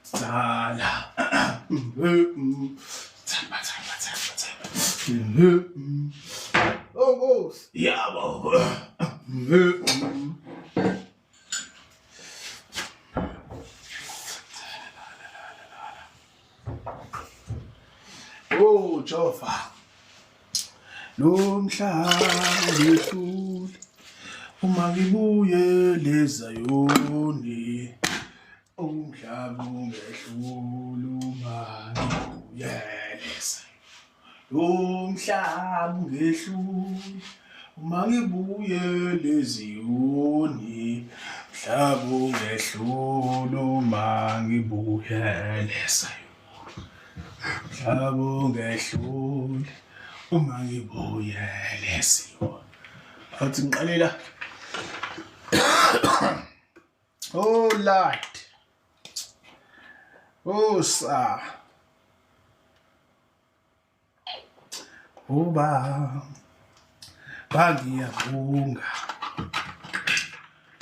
Zala. Oh, Nkosi. Yabo. Oh, Jehova. Lo mhlaba ngehlule uma ngibuyele eZayoni. Umhlaba ungehlule uma ngibuyele eZayoni. Umhlaba ungehlule uma ngibuyele eZiyoni. Umhlaba ungehlule uma ngibuyele eZayoni. Umhlaba ungehlule uma ngibuyele eZiyoni. Athi ngiqalela. Oh Lord. Oh sa. Uba ngiyabonga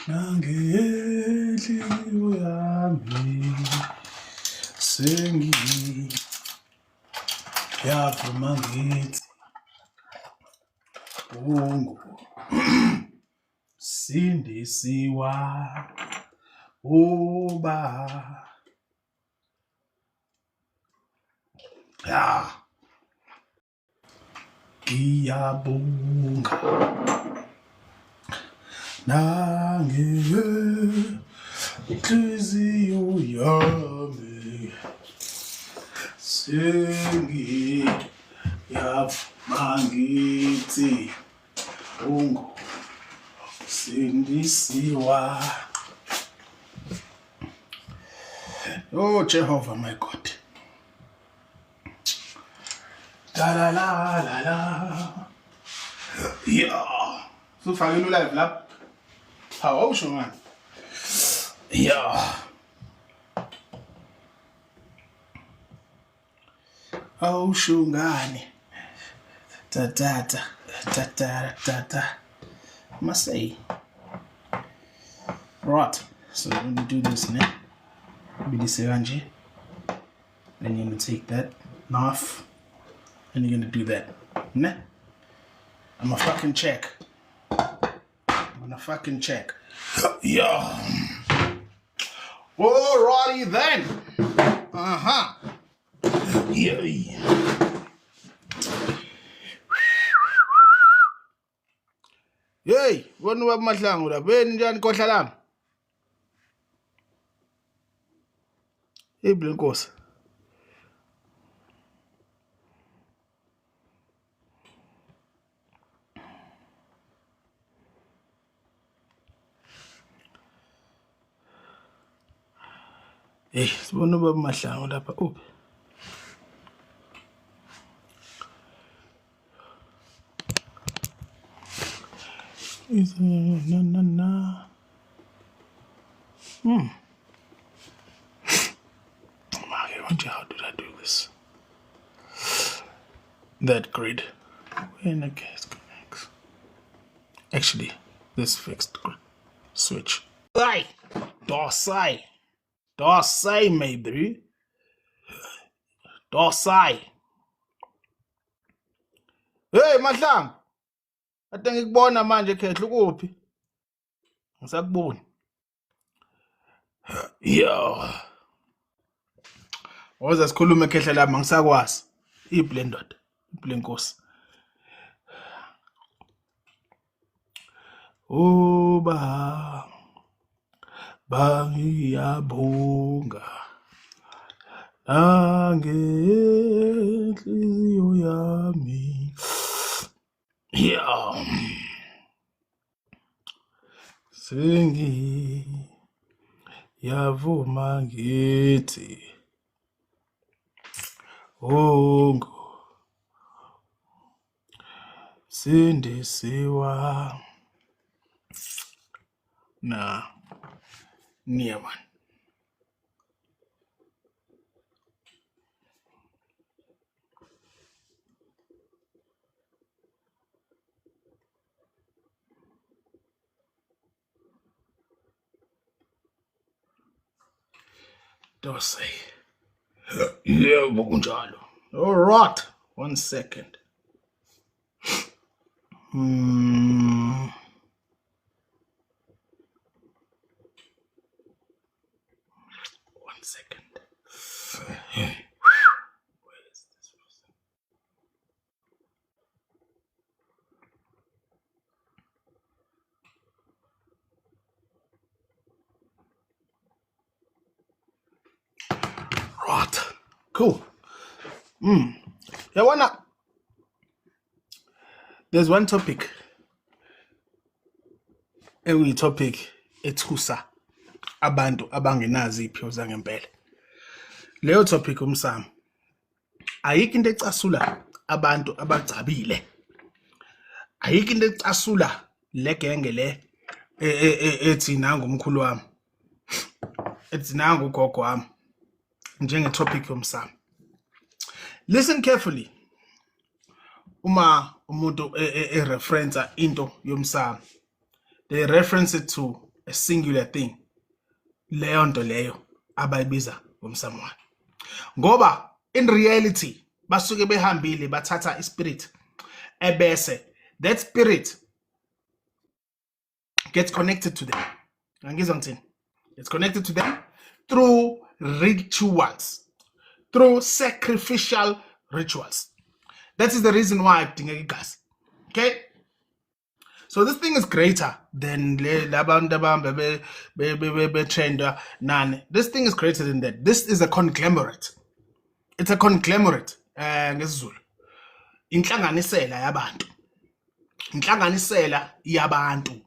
nangenhliziyo yami yavuma ngithi sindisiwa uba ngiyabonga nangenhliziyo yami yavuma ngithi sindisiwa. Oh Jehovah my God. La la la la la. Yeah. Sufakile live lapha. Awusho manje. Yeah. Awusho ngani. Ta. Must say. Right. So we're going to do this now. Then you're going to take that knife and you're going to do that. Nah. I'm gonna fucking check. Yeah. Alrighty then. Yeah. Hey, wena ubaba Mahlangu lapha. Yeni njani khohla lami? Hey Blenkosi. Hey, sibona ubaba Mahlangu lapha. Uphi? Na. I wonder how did I do this? That grid. When the gas connects. Actually, this fixed grid. Switch. Dorsai, maybe. Dorsai. Hey, Mahlangu. Ade ngikubona manje khehla ukuphi? Ngisakubona. Yo. Woza sikhulume khehla lami ngisakwazi. Iblendoda. Iblenkosi. Uba ngiyabonga nangenhliziyo yami. Yeah. Yavuma ngithi sindisiwa na Nieman. Dose. Yeah, kunjalo. All right. 1 second. 1 second. Where is this person? Right. Cool. There's one topic. Topic ethusa abantu abangenazi iphiwo zangempela. Leyo topic umsamo. Ayikho into ecasula abantu abagcabile. Ayikho into ecasula le genge le ethi nanga umkhulu wami. Ethi nanga ugogo wami. Njenge topic yomsamo. Listen carefully. Uma umuntu reference into yomsamo, they reference it to a singular thing. Leyo nto leyo abayibiza ngomsamo wakhe. Ngoba in reality basuke behambile bathatha ispirit ebese that spirit gets connected to them. Ngizwa ngithini? It's connected to them through rituals, through sacrificial rituals. That is the reason why kudingeka igazi. Okay? So this thing is greater than labantu abambe trend none. This thing is greater than that. This is a conglomerate. It's a conglomerate. NgesiZulu. Inhlanganisela yabantu. Inhlanganisela yabantu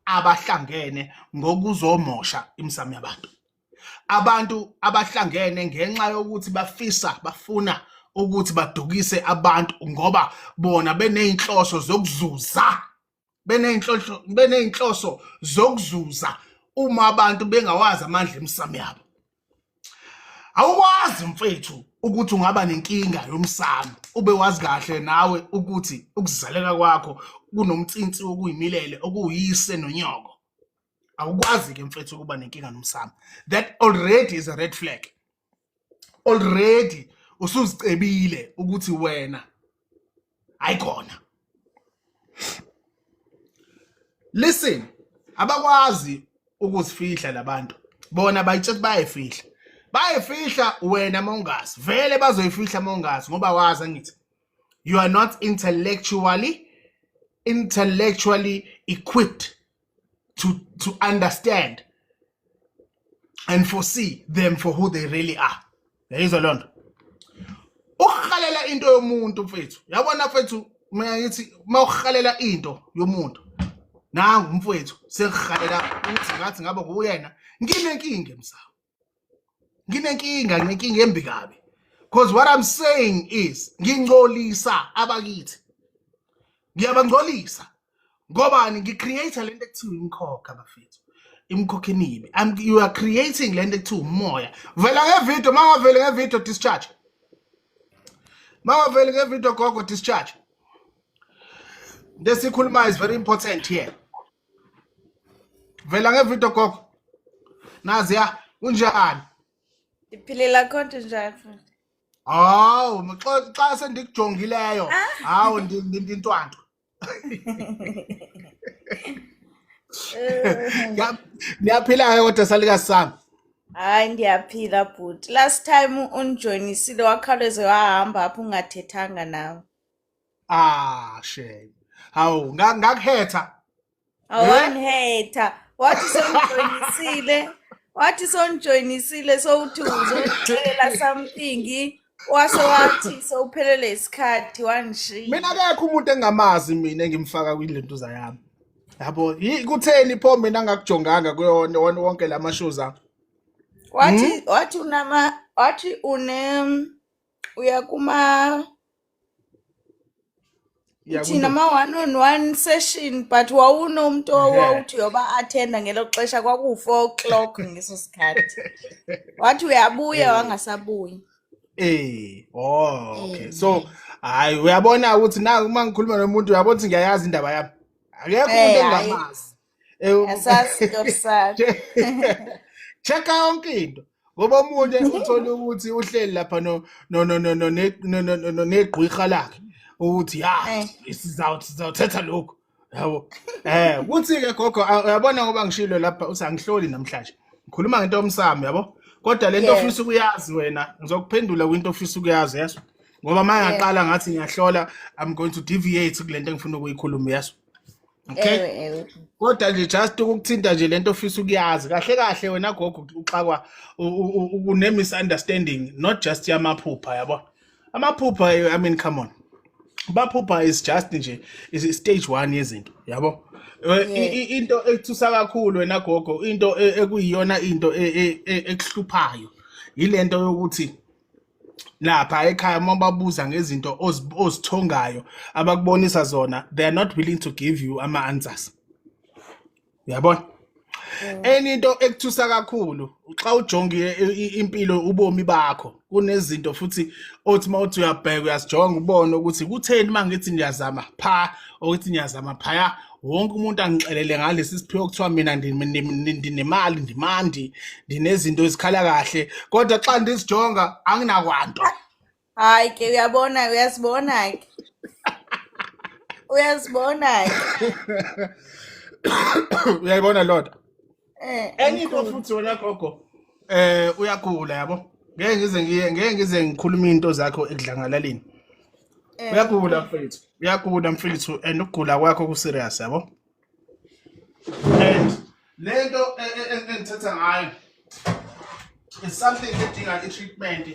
abahlangene ngokuzomosha imsamo yabantu. Abantu abahlangene ngenxa yokuthi bafuna ukuthi badukise abantu ngoba bona beneyinhloso zokuzuza. Beneyinhloso zokuzuza uma abantu bengawazi amandla emsamo yabo. Awukwazi mfethu ukuthi ungaba nenkinga yomsamo ube wazi kahle nawe ukuthi ukuzaleka kwakho kunomtsinsi okuyimilele okuyise nonyoko. Awukwazi ke mfethu ukuba nenkinga nomsamo. That already is a red flag. Already usuzicebile ukuthi wena ayikhona. Listen, abakwazi ukuzifihla labantu. Bona bayitshela bayefihla. Bayefihla wena mongazi. Vele bazoyifihla mongazi ngoba wazi ngithi you are not intellectually equipped to understand and foresee them for who they really are. There is a lot. Ukhalela into yomuntu mfethu. Yabona mfethu mina ngithi mawukhalela into yomuntu. Nangu mfethu sekhalela uthi ngathi ngabe kuyena nginenkinga emsamo. Nginenkinga embi kabi. Because what I'm saying is ngingcolisa abakithi. Ngiyabangcolisa. Ngobani ngicreate lento ekuthiwa imkhokha bafethu. Imkhokha enibe. You are creating lento ekuthiwa umoya. Vela ngevideo mangavele ngevideo discharge. Mangavele ngevideo gogo discharge. Desikhuluma is very important here. Vela ngevideo gogo. Nazi ya unjani? Iphilela khonto njani futhi? Hawu, xa sendikujongileyo. Hawu ndintwanto. Niyaphila kodwa salika sami. Hayi ndiyaphila bhuti. Last time unjoinisile wakhawuleze wahamba apho ungathethanga nawe. Shame. Hawu, ngakhetha. Awanhetha. Wathi sonjoinisile sowuthi uzoxelela something. Wathi sowuphelele isikhathi wanishiya. Mina akekho umuntu engamazi mina engimfaka kwilentuza yami. Yabo, kutheni pho mina ngakujonganga kuyona wonke lama shows ami. Wathi uya kuma thina ma one-on-one session but wawunomuntu owawuthi yoba attenda ngelo xesha kwaku-4 o'clock ngeso sikhathi. Wathi uyabuya wangasabuyi. Okay. So, hayi uyabona ukuthi na uma ngikhuluma nomuntu uyabona ukuthi ngiyayazi indaba yami. Akekho umuntu engamazi. Yasazi Dosar. Checka yonke into. ngoba umuntu uthola ukuthi uhleli lapha negqwirha lakhe ukuthi sizawuthetha lokhu yabo kuthi-ke gogo uyabona ngoba ngishilo lapha usangihloli namhlanje ngikhuluma ngento yomsamo yabo kodwa lento ofisa ukuyazi wena ngizokuphendula kwinto ofisa ukuyazi yeso ngoba uma ngaqala ngathi ngiyahlola I'm going to deviate kulento engifuna ukuyikhuluma yeso okay kodwa nje just ukukuthinta nje lento ofisa ukuyazi kahle kahle wena gogo uxakwa une misunderstanding not just yamaphupha yabo amaphupha I mean come on baphupha is just nje is stage 1 yezinto yabo into ethusa kakhulu wena gogo into ekuyiyona into ekuhluphayo yilento yokuthi lapha ekhaya uma babuza ngezinto ozithongayo abakubonisa zona they are not willing to give you ama-answers uyabona enye into ekuthusa kakhulu xa ujonge impilo ubomi bakho kunezinto futhi othi mawuthi uyabheka uyazijonga ubone ukuthi kutheni mangithi ndiyazama pha ukuthi ngiyazama phaya wonke umuntu angixelele ngalesi siphiwo kuthiwa mina ndinemali ndimandi ndinezinto ezikhala kahle kodwa xa ndizijonga anginakwanto hayi ke uyazibona ke uyayibona lodwa enye into futhi wena gogo uyagula yabo ngeke ngize ngikhuluma into zakho ekudlangalaleni uyagula mfethu and ukugula kwakho ku-serious yabo and lento engithetha ngayo is something edinga i-treatment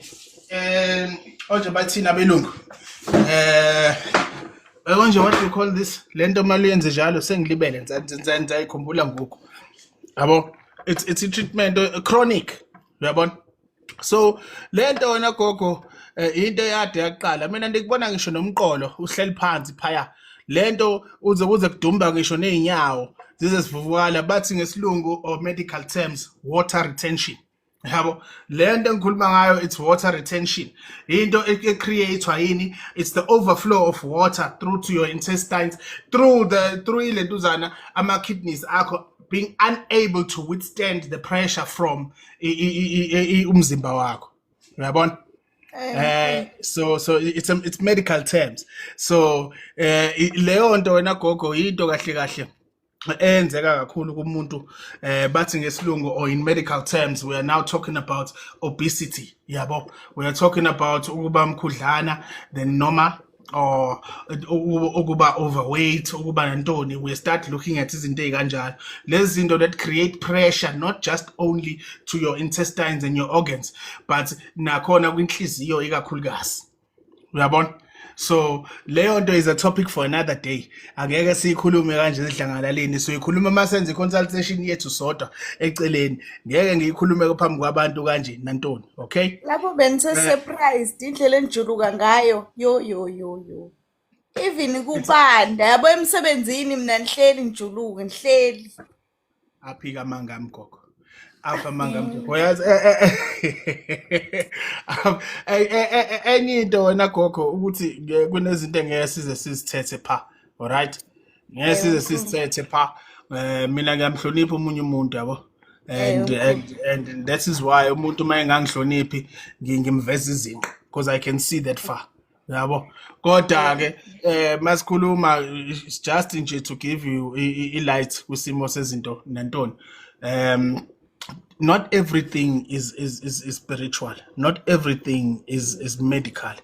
onje bathina belungu konje what you call this lento mali yenze njalo sengilibele ngizayikhumbula ngoku yabo it's a treatment chronic uyabona so lento wena gogo into yade yaqala mina ndikubona ngisho nomqolo uhleli phansi phaya lento uze kudumba ngisho nezinyawo zize sivuvukala bathi ngesilungu or medical terms water retention yabo lento engikhuluma ngayo it's water retention into ecreatewa yini it's the overflow of water through to your intestines through ilentuzana ama kidneys akho being unable to withstand the pressure from umzimba wakho uyabona so it's medical terms so leyo nto wena gogo into kahle enzeka kakhulu kumuntu bathi ngesilungu or in medical terms we are now talking about obesity yabo we are talking about ukuba mkhudlana then noma or ukuba overweight ukuba nantoni we start looking at izinto ezikanjalo lezi zinto that create pressure not just only to your intestines and your organs but nakhona kwinhliziyo ikakhulukazi uyabona so leyo nto is a topic for another day angeke siyikhulume kanje ezidlangalaleni so ikhuluma masenze i-consultation yethu sodwa eceleni ngeke ngiyikhulume phambi kwabantu kanje nantoni okay lapho benise surprised indlela enjuluka ngayo yo even kubanda yabo emsebenzini mina nihleli njuluke nihleli aphika mangami gogo apha mangami uyazi enye into wena gogo ukuthi kunezinto engeke size sizithethe pha alright ngeke size sizithethe pha mina ngiyamhlonipha umunye umuntu yabo and that is why umuntu uma engangihloniphi ngimveza izinto because I can see that far yabo kodwa ke masikhuluma it's just nje to give you i-light kusimo sezinto nantoni not everything is spiritual not everything is medical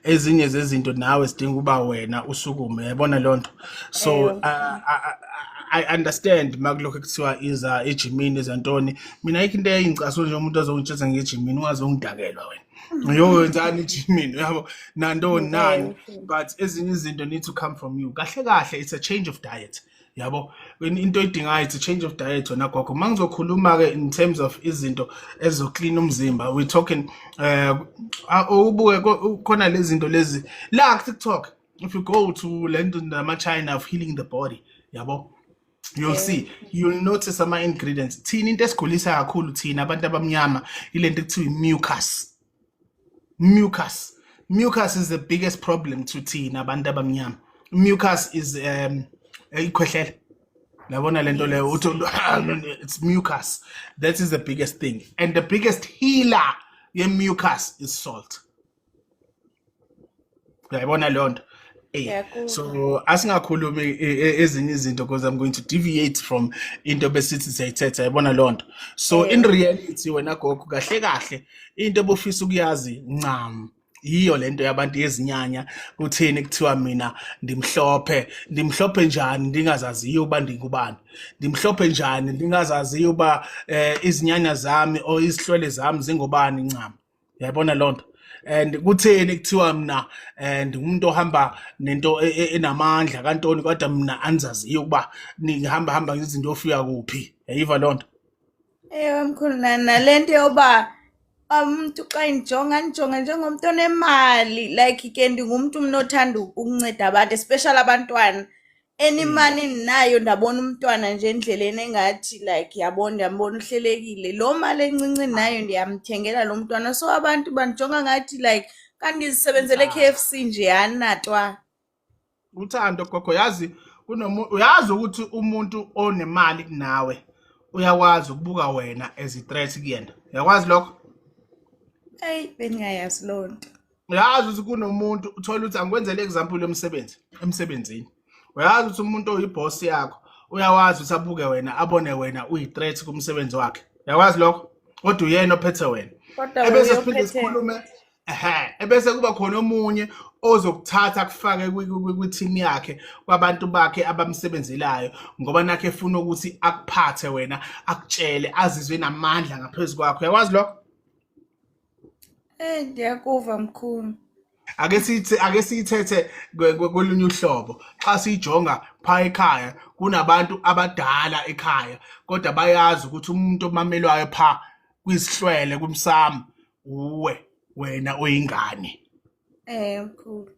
ezinye zezinto nawe sidinga uba wena usukume yabona lonto so I understand makulokho kuthiwa iza ejimini ezantoni mina ayikho into eyingcaso nje umuntu azongitshela ngejimini ungazongidakelwa wena yowenzani ejimini yabo nantoni nani but ezinye izinto need to come from you kahle it's a change of diet yabo into edingayo it's a change of diet wena gogo mangizokhuluma ke in terms of izinto ezoclean umzimba we talking ubuke khona lezi zinto lezi la TikTok if you go to London nama China of healing the body yabo you'll see you'll notice ama ingredients thina into esigulisa kakhulu thina abantu abamnyama ilento ekuthiwa mucus is the biggest problem to thina abantu abamnyama mucus is ikhwehlela Yabona lento leyo Yes. uthi it's mucus. That is the biggest thing. And the biggest healer ye-mucus is salt. Uyayibona leyo nto? Ngiyakuva. So asingakhulumi ezinye izinto because I'm going to deviate from into besithi siyayithetha yabona leyo nto. So in reality wena gogo kahle kahle into ebufisa ukuyazi ncam yiyo lento yabantu yezinyanya kutheni kuthiwa mina ndimhlophe njani ndingazaziyo uba ndingubani, ndimhlophe njani ndingazaziyo uba izinyanya zami or izihlwele zami zingubani ncam. Uyayibona leyo nto? And kutheni kuthiwa mina ngumuntu ohamba nento enamandla kantoni kodwa mina angizaziyo ukuba hamba izinto ofika kuphi. Yayiva leyo nto? Mkhulu, nalento yoba umuntu xa ndijonga njengomuntu onemali, like ke ndingumuntu mna othanda ukunceda abantu, especially abantwana. Any money ndinayo ndabona umntwana nje endleleni engathi like yabona ndiyambona uhlelekile, loo mali encinci nayo ndiyamthengela lo mntwana. So abantu bandijonga ngathi like kanti ndizisebenzele KFC nje anatwa. Uthando gogo, yazi uyazi ukuthi umuntu onemali kunawe uyakwazi ukubuka wena as a threat kuyena. Uyakwazi lokho? Bendingayazi loo nto. Uyazi ukuthi kunomuntu uthola ukuthi angikwenzele example emsebenzini. Uyazi ukuthi umuntu oyiboss yakho uyakwazi ukuthi abuke wena abone wena uyi-threat kumsebenzi wakhe. Uyakwazi lokho? Kodwa uyena ophethe wena. Kodwa Ebese siphinde sikhulume ebese kuba khona omunye ozokuthatha kufake kwi-team yakhe kwabantu bakhe abamsebenzelayo ngoba nakhe efuna ukuthi akuphathe wena, akutshele, azizwe namandla ngaphezu kwakho. Uyakwazi lokho? Ndiyakuva mkhulu. Ake siyithethe kolunye uhlobo. Xa siyijonga pha ekhaya kunabantu abadala ekhaya kodwa bayazi ukuthi umuntu omamelwayo pha kwisihlwele kumsamo wena oyingane. Mkhulu.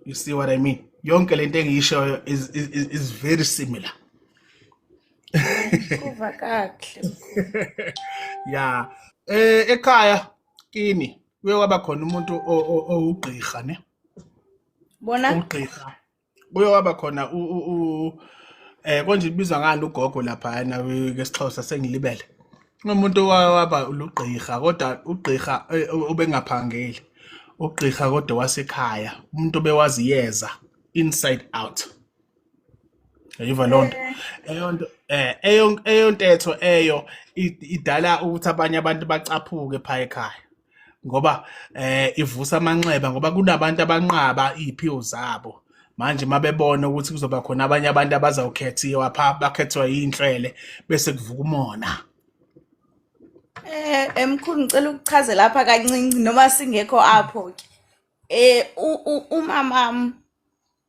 You see what I mean? Yonke lento engiyishoyo is very similar. Kuva kahle. Yeah. Ekhaya kini kuye kwaba khona umuntu owugqirha ne? Bona? Ugqirha. Kuye kwaba khona konje ibizwa ngani ugogo lapha na ngeSixhosa sengilibele. Umuntu waba ugqirha kodwa ugqirha ubengaphangeli. Ugqirha kodwa wasekhaya. Umuntu obewazi yeza inside out. Yayiva lonto. Eyontetho eyo idala ukuthi abanye abantu bacaphuke pha ekhaya. Ngoba ivusa amanxeba ngoba kunabantu abanqaba iziphiwo zabo. Manje mabebona ukuthi kuzoba khona abanye abantu abazawukhethiwa pha bakhethwa yinhlwele bese kuvuka umona. Mkhulu, ngicela ukuchaze lapha kancinci noma singekho apho ke. Umamam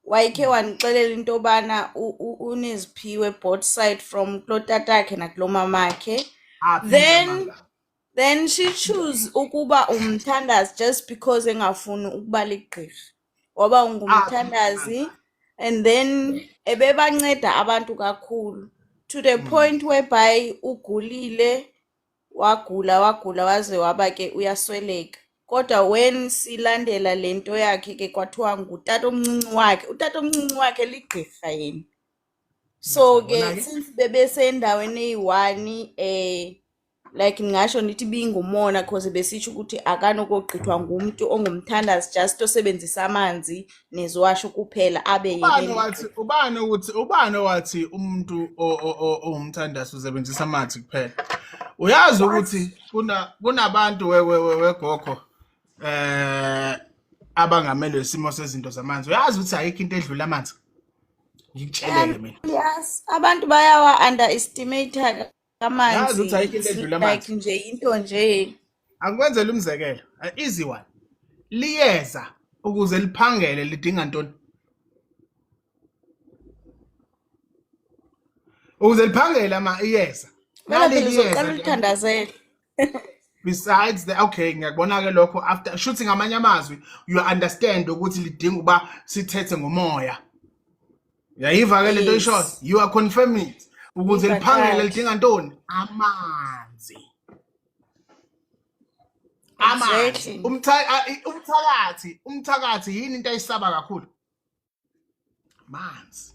wayekhe wanixelela into yobana uneziphiwe both side from kulo tatakhe nakulo mamakhe. Then she choose ukuba umthandazi just because engafuni ukuba ligqirha. Waba ngumthandazi and then ebebanceda abantu kakhulu to the point whereby ugulile wagula waze waba ke uyasweleka. Kodwa when silandela lento yakhe ke kwathiwa ngutata omncinci wakhe ligqirha yena. So ke since bebesendaweni eyi-1 like ngingasho ndithi bingumona because besitsho ukuthi akanokogqithwa ngumuntu ongumthandazi just osebenzisa amanzi nezwasho kuphela abe ubani wathi umuntu ongumthandazi usebenzisa amanzi kuphela? Uyazi ukuthi kunabantu wegogo abangamelwe isimo sezinto zamanzi. Uyazi ukuthi ayikho into edlula amanzi? Ngikutshelele mina. Yes, abantu bayawa underestimate amanzi. Uyazi ukuthi ayikho into edlula amanzi? Like nje into nje. Angikwenzela umzekelo. Easy one. Liyeza ukuze liphangele lidinga ntoni? Ukuze liphangele iyeza. Ngicela lithandazele. Besides the ngiyakubona ke lokho after shooting amanye amazwi you understand ukuthi lidinga uba sithethe ngomoya. Yayiva ke lento isho you are confirming it. Ukuze liphangele lidinga ntoni? Amanzi. Umthakathi yini into ayisaba kakhulu? Manzi.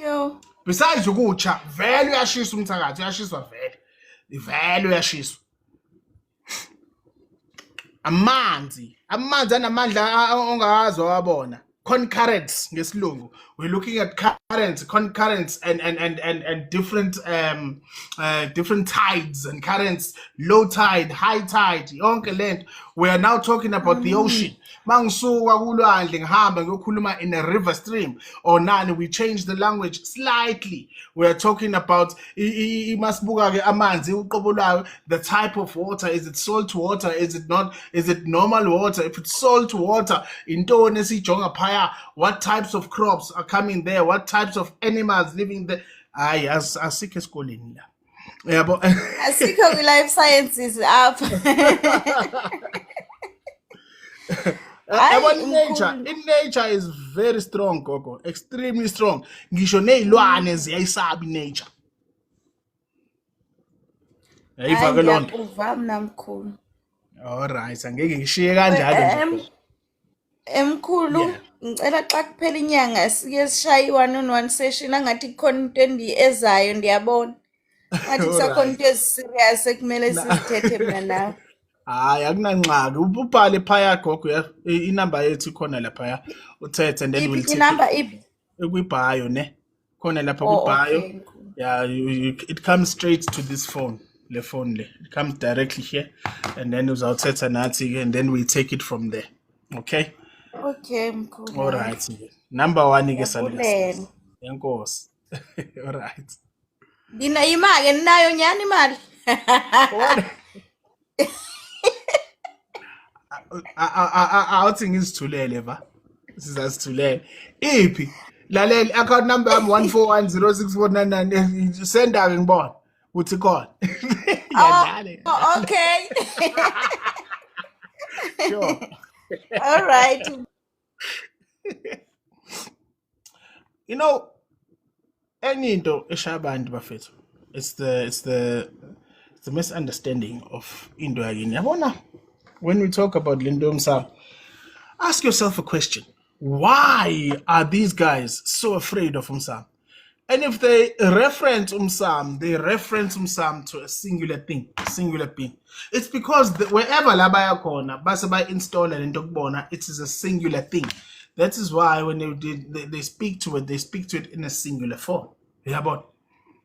Yo. Besides ukutsha vele uyashisa umthakathi uyashiswa vele uyashiswa amanzi anamandla ongawazi wabona concurrents ngesilungu. We're looking at concurrents and different tides and currents, low tide, high tide, yonke lento. We are now talking about the ocean. Mangisuka kulwandle ngihamba ngiyokhuluma in a river stream or nani, we change the language slightly. We are talking about masibuka ke amanzi uqobo lwayo, the type of water. Is it salt water? Is it not? Is it normal water? If it's salt water, intoni esijonga phaya, what types of crops are coming there? What types of animals living there? Hayi asikho esikoleni la. Yabo. Asikho kwi-life sciences apha. Nature is very strong, gogo, extremely strong. Ngisho nezilwane ziyayisaba nature. Yayiva ke lonto. Ngiyakuva mina mkhulu. Alright, angeke ngishiye kanjalo. Emkhulu, ngicela xa kuphela inyanga sike sishaye i-1-on-1 session angathi khona into ezayo ndiyabona. Ngathi kusakhona into eziserious ekumele sizithethe mina nawe. Hayi akunanxaki, ubhale phaya gogo inamba yethu ikhona lapha uthethe and then we'll take inamba ipi ekwi-bio ne khona lapha kwi-bio. Yeah, it comes straight to this phone, le phone le, it comes directly here and then uzawuthetha nathi and then we take it from there. Okay mkhulu. All right, number 1 ke salisa enkosi. All right, Nina imali ninayo nyani imali? awuthi ngizithulele va sizazithulele iphi laleli account number yami 141064999 senda ke ngibona uthi khona. Yadlale. Okay. Sure. All right. You know, enye into eshaya abantu bafethu, it's the misunderstanding of into yakini. Yabona, when we talk about Lindo Msam, ask yourself a question. Why are these guys so afraid of Msam? And if they reference Msam, they reference Msam to a singular thing, singular being. It's because wherever labaya kona, base by install and intokubona, it is a singular thing. That is why when they speak to it, they speak to it in a singular form. Yeah, but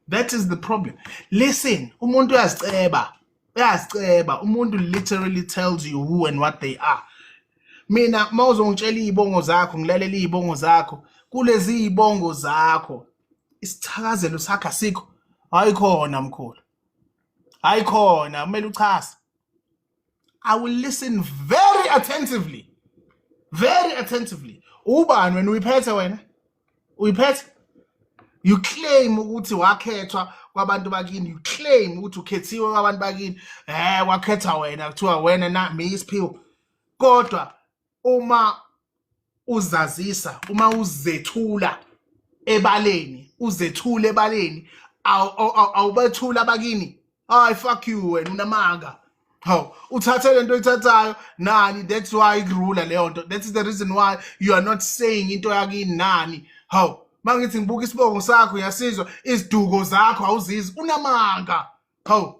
that is the problem. Listen, umuntu uyaziceba. Umuntu literally tells you who and what they are. Mina mawuzongitshela izibongo zakho, ngilalela izibongo zakho, kulezi izibongo zakho isithakazelo sakho asikho. Hayikhona mkhulu. Hayikhona, kumele uchase. I will listen very attentively. Very attentively. Ubani wena uyiphethe wena? Uyiphethe? You claim ukuthi wakhethwa kwabantu bakini, you claim ukuthi ukhethiwe kwabantu bakini, wakhetha wena kuthiwa wena na Miyisiphiwe. Kodwa uma uzazisa, uma uzethula ebaleni, awubethula abakini. Hayi fuck you wena unamanga. How uthathe lento oyithathayo nani, that's why ikurula leyo nto. That is the reason why you are not saying into yakini nani. How mangithi ngibuka isibongo sakho yasizwa iziduko zakho awuzizi unamanga. How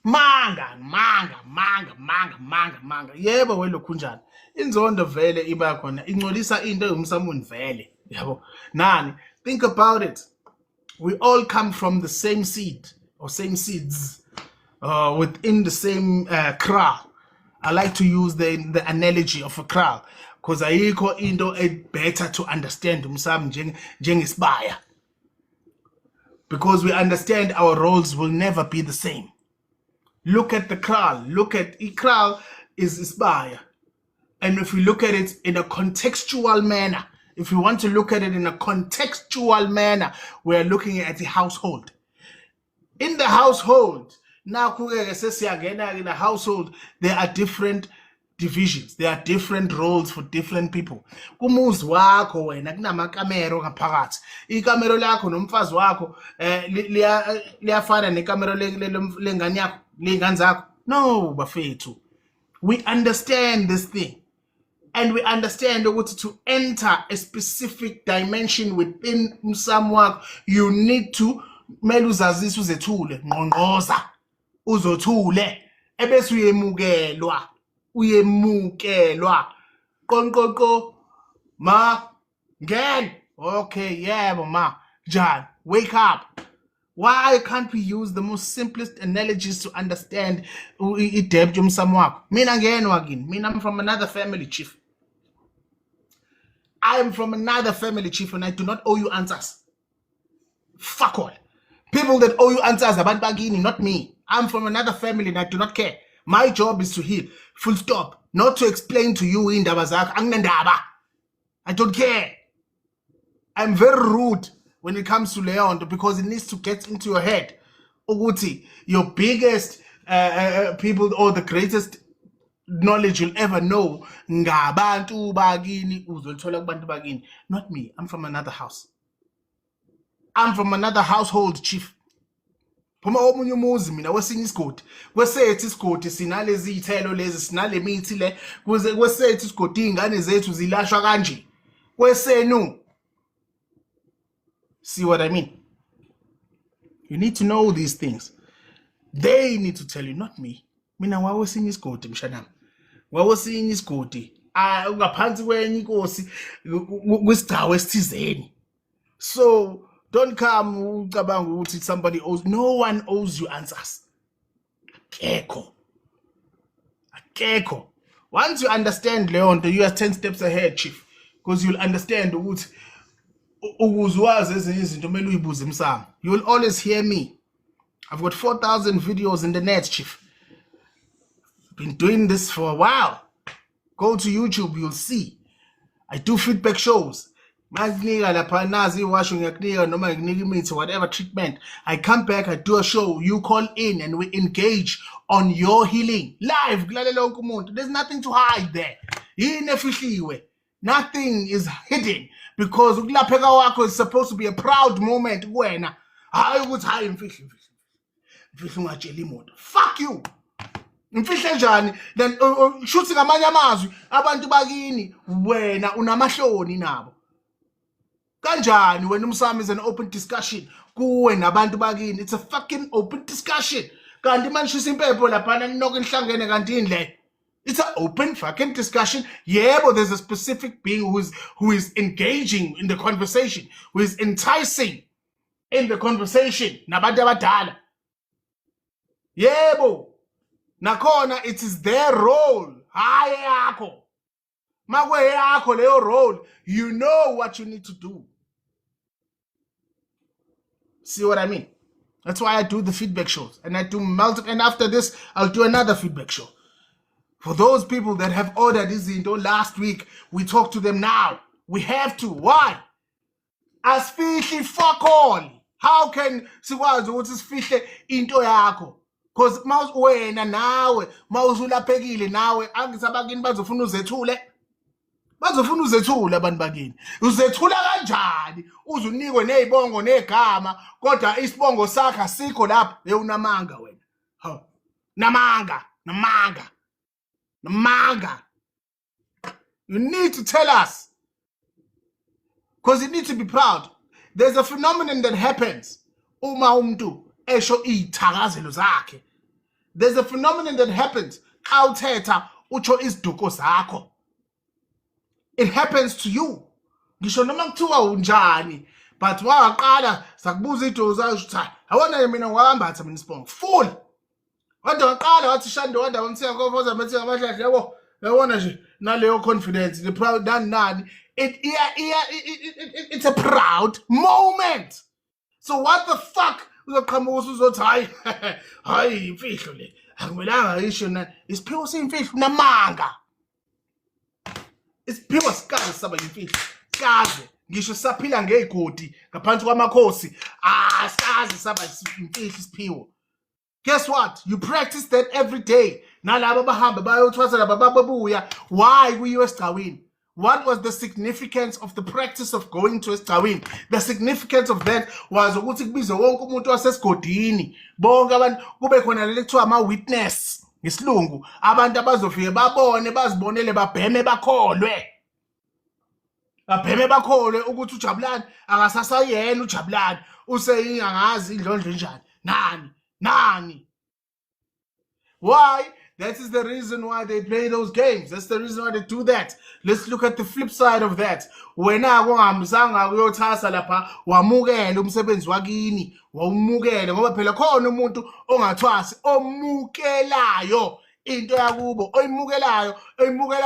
manga yebo welokhu njani inzondo vele iba khona ingcolisa into eyumsamuni vele yabo nani. Think about it, we all come from the same seed or same seeds within the same kraal. I like to use the analogy of a kraal because ayikho into better to understand umsamo njengesibaya, because we understand our roles will never be the same. Look at the kraal. Look at kraal is isibaya, and if we look at it in a contextual manner, if we want to look at it in a contextual manner, we are looking at the household. In the household, now in the household, there are different divisions. There are different roles for different people. Kumuzi wakho wena kunamakamero ngaphakathi. Ikamero lakho nomfazi wakho liyafana nekamero lengane yakho, lengane zakho. No, bafethu. We understand this thing. and we understand to enter a specific dimension within umsamo wakho, you need to mele uzazise uzethule ngqongqoza uzothule ebese uyemukelwa qonqoqo ma ngene okay yebo ma John wake up. Why can't we use the most simplest analogies to understand idepth yomsamo wakho? Mina ngenwa kini. Mina I'm from another family, chief. I am from another family, chief, and I do not owe you answers. Fuck all. People that owe you answers about bagini, not me. I'm from another family and I do not care. My job is to heal. Full stop. Not to explain to you in Dabazak. I don't care. I'm very rude when it comes to Leon because it needs to get into your head. Uguti, your biggest people or the greatest knowledge you'll ever know. Ngabantu bagini, uzolithola kubantu bagini. Not me. I'm from another house. I'm from another household, chief. Phuma omunye umuzi mina wesinye isigodi. Kwesethu isigodi sinalezi ithelo lezi sinale mithi le. Kwesethu isigodi ingane zethu zilashwa kanje. Kwesenu. See what I mean? You need to know these things. They need to tell you, not me. Mina wawesinye isigodi mshanami. Wawesinye isigodi. Ungaphansi kwenye inkosi kwisigcawu esithizeni. So don't come ucabanga ukuthi somebody owes. No one owes you answers. Akekho. Once you understand Leon, you are 10 steps ahead, chief, because you'll understand ukuthi ukuzwazi ezinye izinto kumele uyibuze emsamo. You will always hear me. I've got 4,000 videos in the net, chief. Been doing this for a while. Go to YouTube, you'll see. I do feedback shows. Whatever treatment. I come back, I do a show, you call in and we engage on your healing. Live. There's nothing to hide there. Nothing is hidden because is supposed to be a proud moment. Fuck you. Mfihle njani then shuthi ngamanye amazwi abantu bakini wena unamahloni nabo kanjani wena umsamo is an open discussion kuwe nabantu bakini. It's a fucking open discussion kanti manje shisa impepho lapha ninoko inhlangene kanti indle. It's an open fucking discussion. Yeah, but there's a specific being who is engaging in the conversation, who is enticing in the conversation nabantu abadala. Yebo. Nakhona it is their role. Hayi yakho. Makwe yakho leyo role. You know what you need to do. See what I mean? That's why I do the feedback shows. And I do multiple, and after this, I'll do another feedback show. For those people that have ordered this into last week, we talk to them now. We have to. Why? Asfihle fuck all. How can sikwazi ukuthi sifihle into yakho? Because wena nawe mawuzulaphekile nawe angisabakini bazofuna uzethule. Bazofuna uzethule abantu bakini. Uzethula kanjani? Uzunikwe nezibongo negama kodwa isibongo sakhe asikho lapha unamanga wena. Ha. Namanga. You need to tell us. Because you need to be proud. There's a phenomenon that happens. Uma umuntu esho ithakazelo zakhe. There's a phenomenon that happens. Awuthetha ucho isiduko zakho. It happens to you. Ngisho noma kuthiwa unjani, but waqala sakubuza idozo zakho awona mina ngwambatha mina isibongo. Full. Wanda waqala wathi Shando wanda wamthenga kofoza mathenga amahlahle yabo. Yabona nje naleyo confidence, the proud nani. It's a proud moment. So what the fuck? Uzoqhamuka uzothi hayi imfihlo le akumelanga isho na isiphiwo semfihlo namanga. Isiphiwo sikaze saba imfihlo kaze ngisho saphila ngegodi ngaphansi kwamakhosi sikaze saba imfihlo isiphiwo. Guess what? You practice that every day. Nalabo bahamba bayothwasa laba babuya. Why were you esigcawini? What was the significance of the practice of going to esigcawini? The significance of that was ukuthi kubize wonke umuntu wasesigodini. Bonke abantu kube khona leli kuthiwa ama witness. ngesilungu abantu abazofike babone bazibonele babheme bakholwe ukuthi uJabulani akasasayena uJabulani useyingangazi indlondlo njani nani. Why? That is the reason why they play those games. That's the reason why they do that. Let's look at the flip side of that. Wena kungahambisanga kuyothasa lapha wamukela umsebenzi wakini, wawumukele ngoba phela khona umuntu ongathwasi omukelayo into yakubo, oyimukela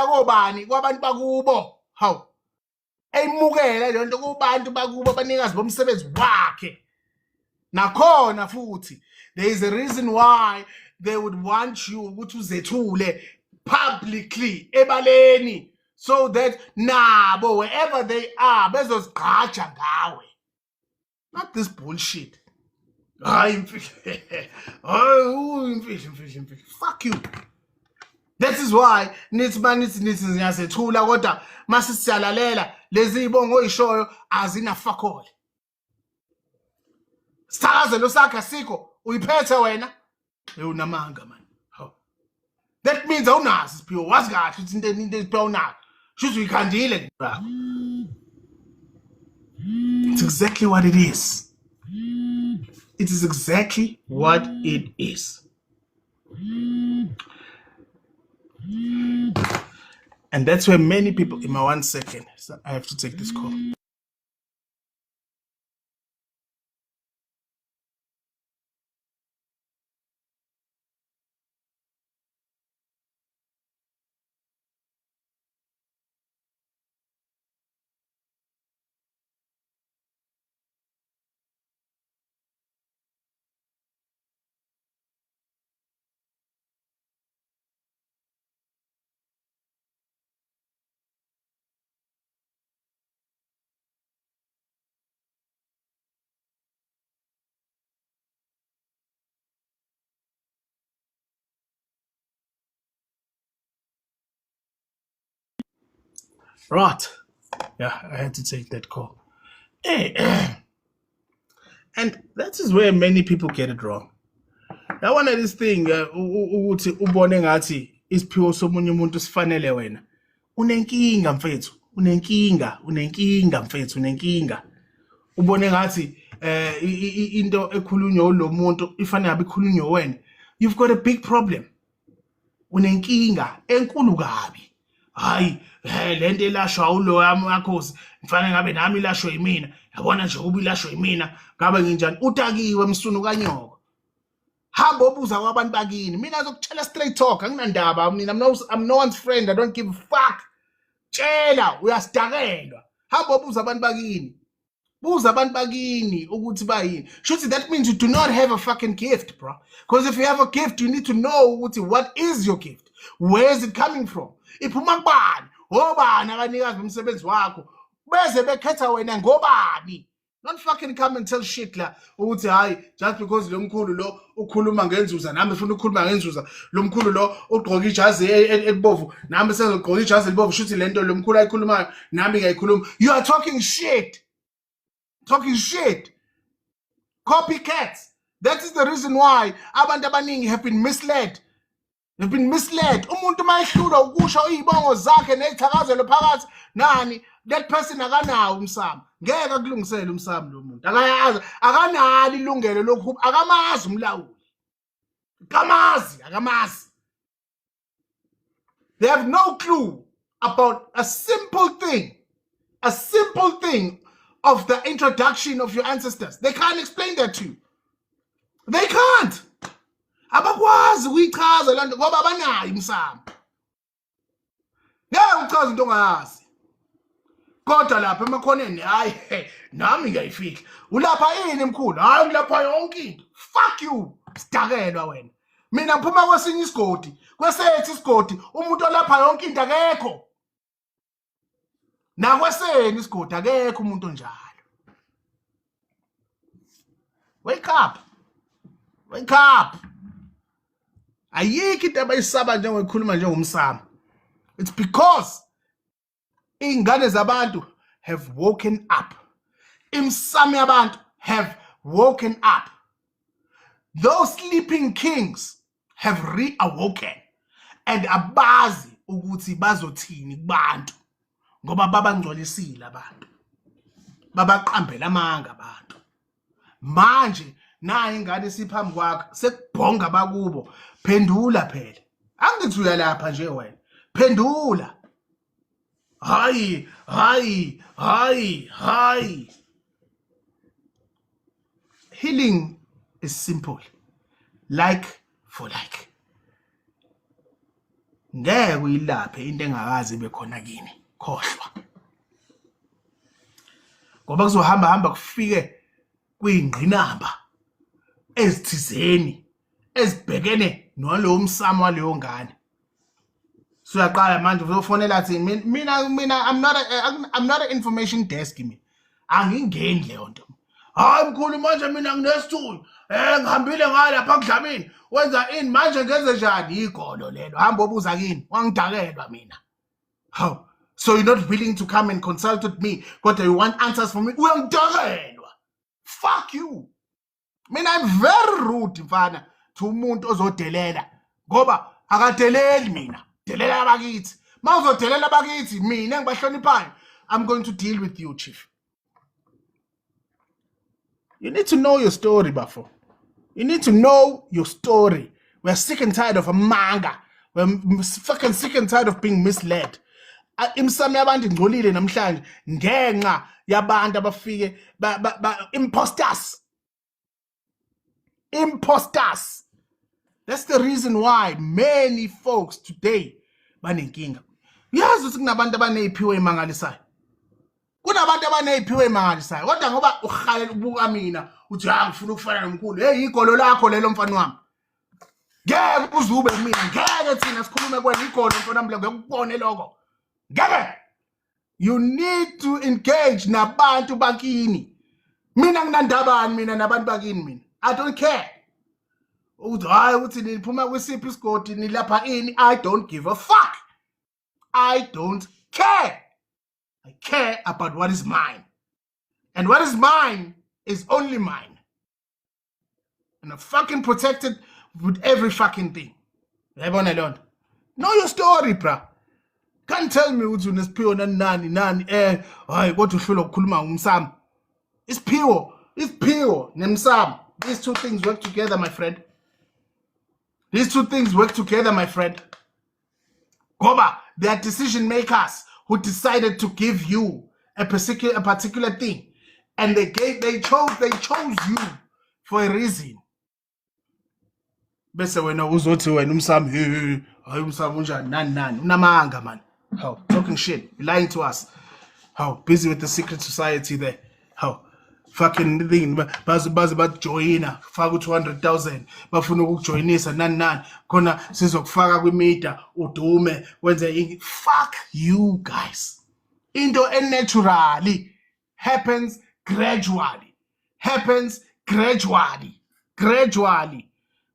kobani kwabantu bakubo. How? Eyimukela le nto kubantu bakubo abanikazi bomsebenzi wakhe. Nakhona futhi there is a reason why they would want you ukuthi uzethule publicly ebaleni so that nabo wherever they are bezozigqaja ngawe. Not this bullshit. Hayi imfihlo. Imfihlo. Fuck you. That is why nithi niyasethula kodwa mase siyalalela lezi ibongo oyishoyo azina fuck all. Sithakazelo sakhe asikho uyiphethe wena. Unamanga man. That means awunazi isiphiwo wazi kahle ukuthi into isiphiwo unayo. Shuthi uyikhandile bra. It's exactly what it is. It is exactly what it is. And that's where many people, in my 1 second, so I have to take this call. Right. Yeah, I had to take that call. And that is where many people get it wrong. That one of this thing, ukuthi ubone ngathi isiphiwo somunye umuntu sifanele wena. Unenkinga mfethu, unenkinga. Ubone ngathi into ekhulunywa lo muntu ifanele abe ikhulunywa wena. You've got a big problem. Unenkinga enkulu kabi. Hayi, lento elashwa ulo yami yakhosi, mfanele ngabe nami ilashwe yimina. Yabona nje kuba ilashwe yimina, ngabe nginjani? Utakiwe msunu kanyoko. Hamba obuza kwabantu bakini. Mina ngizokutshela straight talk, anginandaba. I'm no one's friend. I don't give a fuck. Tshela uyasidakelwa. Hamba obuza abantu bakini. Buza abantu bakini ukuthi bayini. Should that means you do not have a fucking gift, bro. Because if you have a gift, you need to know what is your gift. Where is it coming from? Iphuma kubani? Obani abanikazi bomsebenzi wakho? Beze bekhetha wena ngobani? Don't fucking come and tell shit la ukuthi hayi just because lo mkhulu lo ukhuluma ngenzuza nami ufuna ukukhuluma ngenzuza. Lo mkhulu lo ugqoka ijazi elibovu nami sengigqoka ijazi elibovu shuthi lento lo mkhulu ayikhulumayo nami ngayikhuluma. You are talking shit. Talking shit. Copycats. That is the reason why abantu abaningi have been misled. They've been misled. Umuntu mayehlula ukusho izibongo zakhe nezithakazelo phakathi nani, that person akanawo umsamo. Ngeke akulungisele umsamo lo muntu. Akayazi, akanalo ilungelo lokhu, akamazi umlawuli. Akamazi. They have no clue about a simple thing of the introduction of your ancestors. They can't explain that to you. They can't. Abakwazi ukuyichaza lento ngoba abanayo imsamo. Ngeke uchaze into ongayazi. Kodwa lapha emakhoneni hayi nami ngiyayifihla. Ulapha yini mkhulu? Hayi ngilapha yonke into. Fuck you. Sidakelwa wena. Mina ngiphuma kwesinye isigodi. Kwesethu isigodi umuntu olapha yonke into akekho. Na kweseni isigodi akekho umuntu onjalo. Wake up. Ayikho into abayisaba njengokukhuluma njengomsamo. It's because ingane zabantu have woken up. Imsamo yabantu have woken up. Those sleeping kings have reawoken and abazi ukuthi bazothini kubantu ngoba babangcolisile abantu babaqambela amanga abantu manje nayi ingane siphambi kwakho sekubhonga bakubo phendula phela angithi uyalapha nje wena phendula hayi healing is simple like for like ngeke uyilaphe into engakazi bekhona kini khohlwa ngoba kuzohamba kufike kuyingqinamba ezithizeni ezibhekene nalowo msamo waleyo ngane so uyaqala manje uzofonela athi mina I'm not an information desk mina angingeni leyo nto hayi mkhulu manje mina nginesithunywa ngihambile ngala kudlamini wenza ini manje ngenze njani igolo lelo hamba obuza kini wangidakelwa mina how so you're not willing to come and consult with me kodwa you want answers from me uyangidakelwa fuck you mina I'm very rude mfana to umuntu ozodelela ngoba akadeleli mina delela abakithi mawuzodelela abakithi mina ngibahloniphayo I'm going to deal with you chief. You need to know your story, Bafo. You need to know your story. We're sick and tired of a manga. We're fucking sick and tired of being misled. Imsami yabantu ngcolile namhlanje ngenxa yabantu abafike imposters. Imposters. That's the reason why many folks today banenkinga. Yazi ukuthi kunabantu abaneziphiwo emangalisayo. Kunabantu abaneziphiwo emangalisayo kodwa ngoba uhalela ubuka mina uthi ngifuna ukufana nomkhulu hey igolo lakho lelo mfana wami ngeke uzube mina ngeke thina sikhulume kwena igolo mfana wami ngekubone lokho ngeke you need to engage nabantu bakini mina nginandabani mina nabantu bakini mina I don't care uthi hayi uthi niphuma kwisiphi isigodi nilapha ini I don't give a fuck I don't care. I care about what is mine. And what is mine is only mine. And I'm fucking protected with every fucking thing. Everyone alone. Know your story, bruh. Can't tell me what's on this pure nani what to feel kuluma umsam. It's pure. It's pure. Nemsam. These two things work together, my friend. These two things work together, my friend. Goba, they are decision makers who decided to give you a particular thing, and they chose you for a reason. Bese wena uzothi wena umsami hayi umsami unjani nani unamanga man. How talking shit, lying to us. How busy with the secret society there. How fucking thing bazi bajoyina faka 200,000 bafuna ukujoyinisa nani khona sizokufaka kwimida udume wenze fuck you guys. Into naturally happens gradually.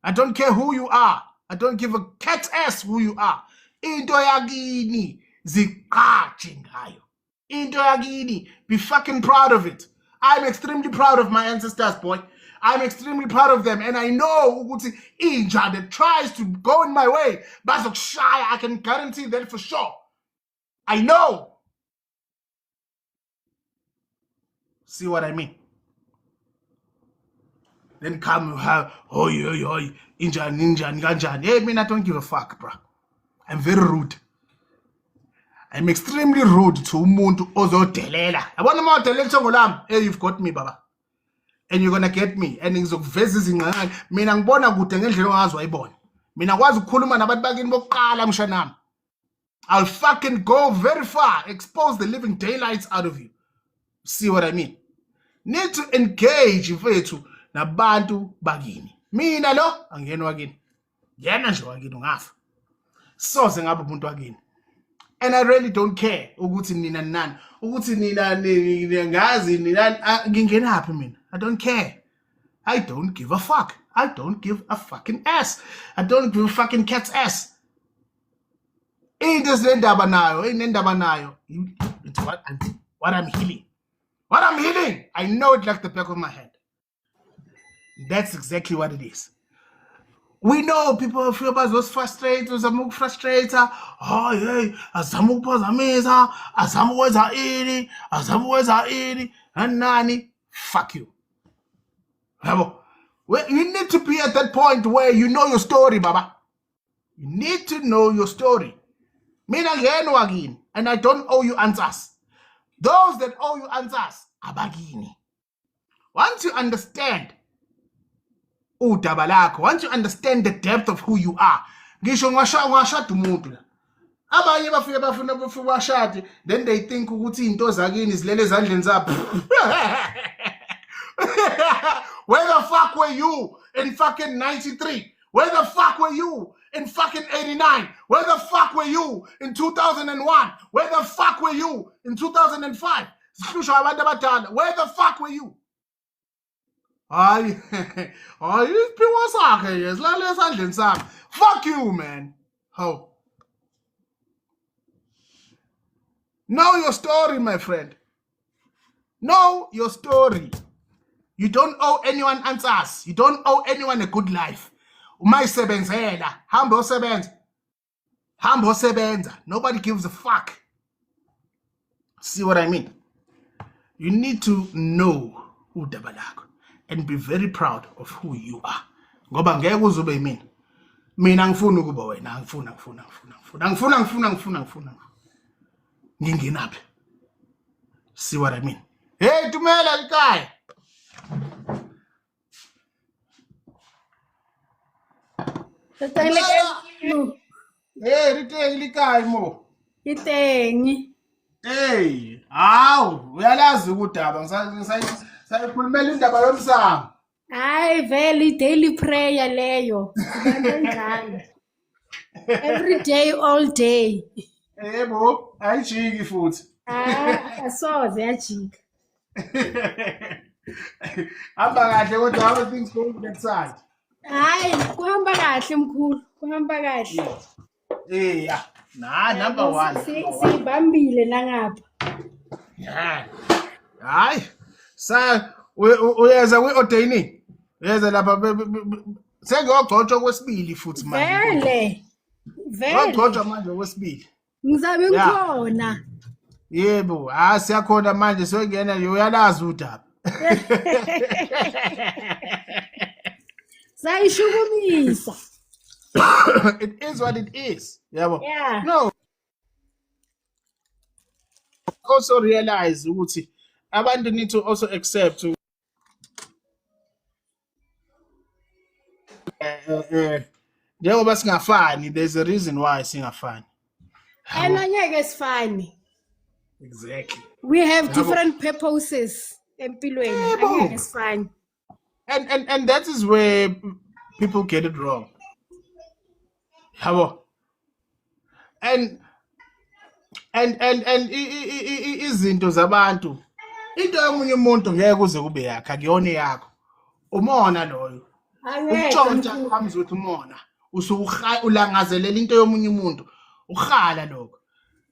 I don't care who you are. I don't give a cat's ass who you are. Into yakini ziqaje ngayo. Into yakini, be fucking proud of it. I'm extremely proud of my ancestors, boy. I'm extremely proud of them. And I know ukuthi inja that tries to go in my way, bazokshaya, I can guarantee that for sure. I know. See what I mean? Then come have, inja, ninja. Hey, man, I don't give a fuck, bro. I'm very rude. I'm extremely rude to umuntu ozodelela. Yabona uma udelela ithongo lami, hey you've got me baba. And you're gonna get me and ngizokuveza izingqangane. Mina ngibona kude ngendlela ongazi wayibona. Mina kwazi ukukhuluma nabantu bakini bokuqala mshanami. I'll fucking go very far, expose the living daylights out of you. See what I mean? Need to engage mfethu nabantu bakini. Mina lo angena wakini. Yena nje wakini ungafa. Soze ngabe umuntu wakini. And I really don't care ukuthi nina nani ukuthi nina ngazi nina ngingena happy mina. I don't care. I don't give a fuck. I don't give a fucking ass. I don't give a fucking cat's ass. Into zendaba nayo. It's what I'm healing. What I'm healing. I know it like the back of my head. That's exactly what it is. We know people feel about those frustrated, uzama frustrator. Oh, hey, azama ukuphazamisa, azama ukwenza ini, and nani. Fuck you. Yabo. You need to be at that point where you know your story, Baba. You need to know your story. Mina ngenwa kini, and I don't owe you answers. Those that owe you answers, abakini. Once you understand udaba lakho, once you understand the depth of who you are, ngisho ungashada umuntu la. Abanye bafike bafuna bashade, then they think ukuthi into zakini zilele ezandleni zabo. Where the fuck were you in fucking 93? Where the fuck were you in fucking 89? Where the fuck were you in 2001? Where the fuck were you in 2005? Where the fuck were you? Fuck you, man. How? Know your story, my friend. Know your story. You don't owe anyone answers. You don't owe anyone a good life. Umayisebenzela. Hambo sebenza. Nobody gives a fuck. See what I mean? You need to know udaba lakho and be very proud of who you are. Ngoba ngeke uzube yimina. Mina ngifuna ukuba wena, ngifuna. Ngingenaphi? See what I mean? Hey, Tumela likhaya. Hey, riteng likhaya mo. Iteng. Hey, awu, uyalazi ukudaba ngisayikhulumela indaba yomsamo. Hayi vele daily prayer leyo. Every day all day. Yebo, ayijiki futhi. Asoze yajika. Hamba kahle kodwa how are things going that side? Hayi, kuhamba kahle mkhulu, kuhamba kahle. Yeah. Number one. Sibambile nangapha. Yeah. Hayi. Sa uyeza kwi-ordaining. Uyeza lapha sengiyogcotshwa kwesibili futhi manje. Vele. Ngogcotshwa manje kwesibili. Ngizabe ngikhona. Yebo, siyakhona manje sengena uyalazi udaba. Sayishukumisa. It is what it is. Yabo. Yeah. No. Also realize ukuthi abantu need to also accept njengoba singafani, there's a reason why singafani. And angeke sifane. Exactly. We have different purposes empilweni. Angeke sifane. And that is where people get it wrong. Yabo. And izinto zabantu, into yomunye umuntu ngeke kuze kube yakhe, akuyona yakho. Umona loyo. Untshontsha comes with umona. Ulangazelela into yomunye umuntu. Ukhala lokho.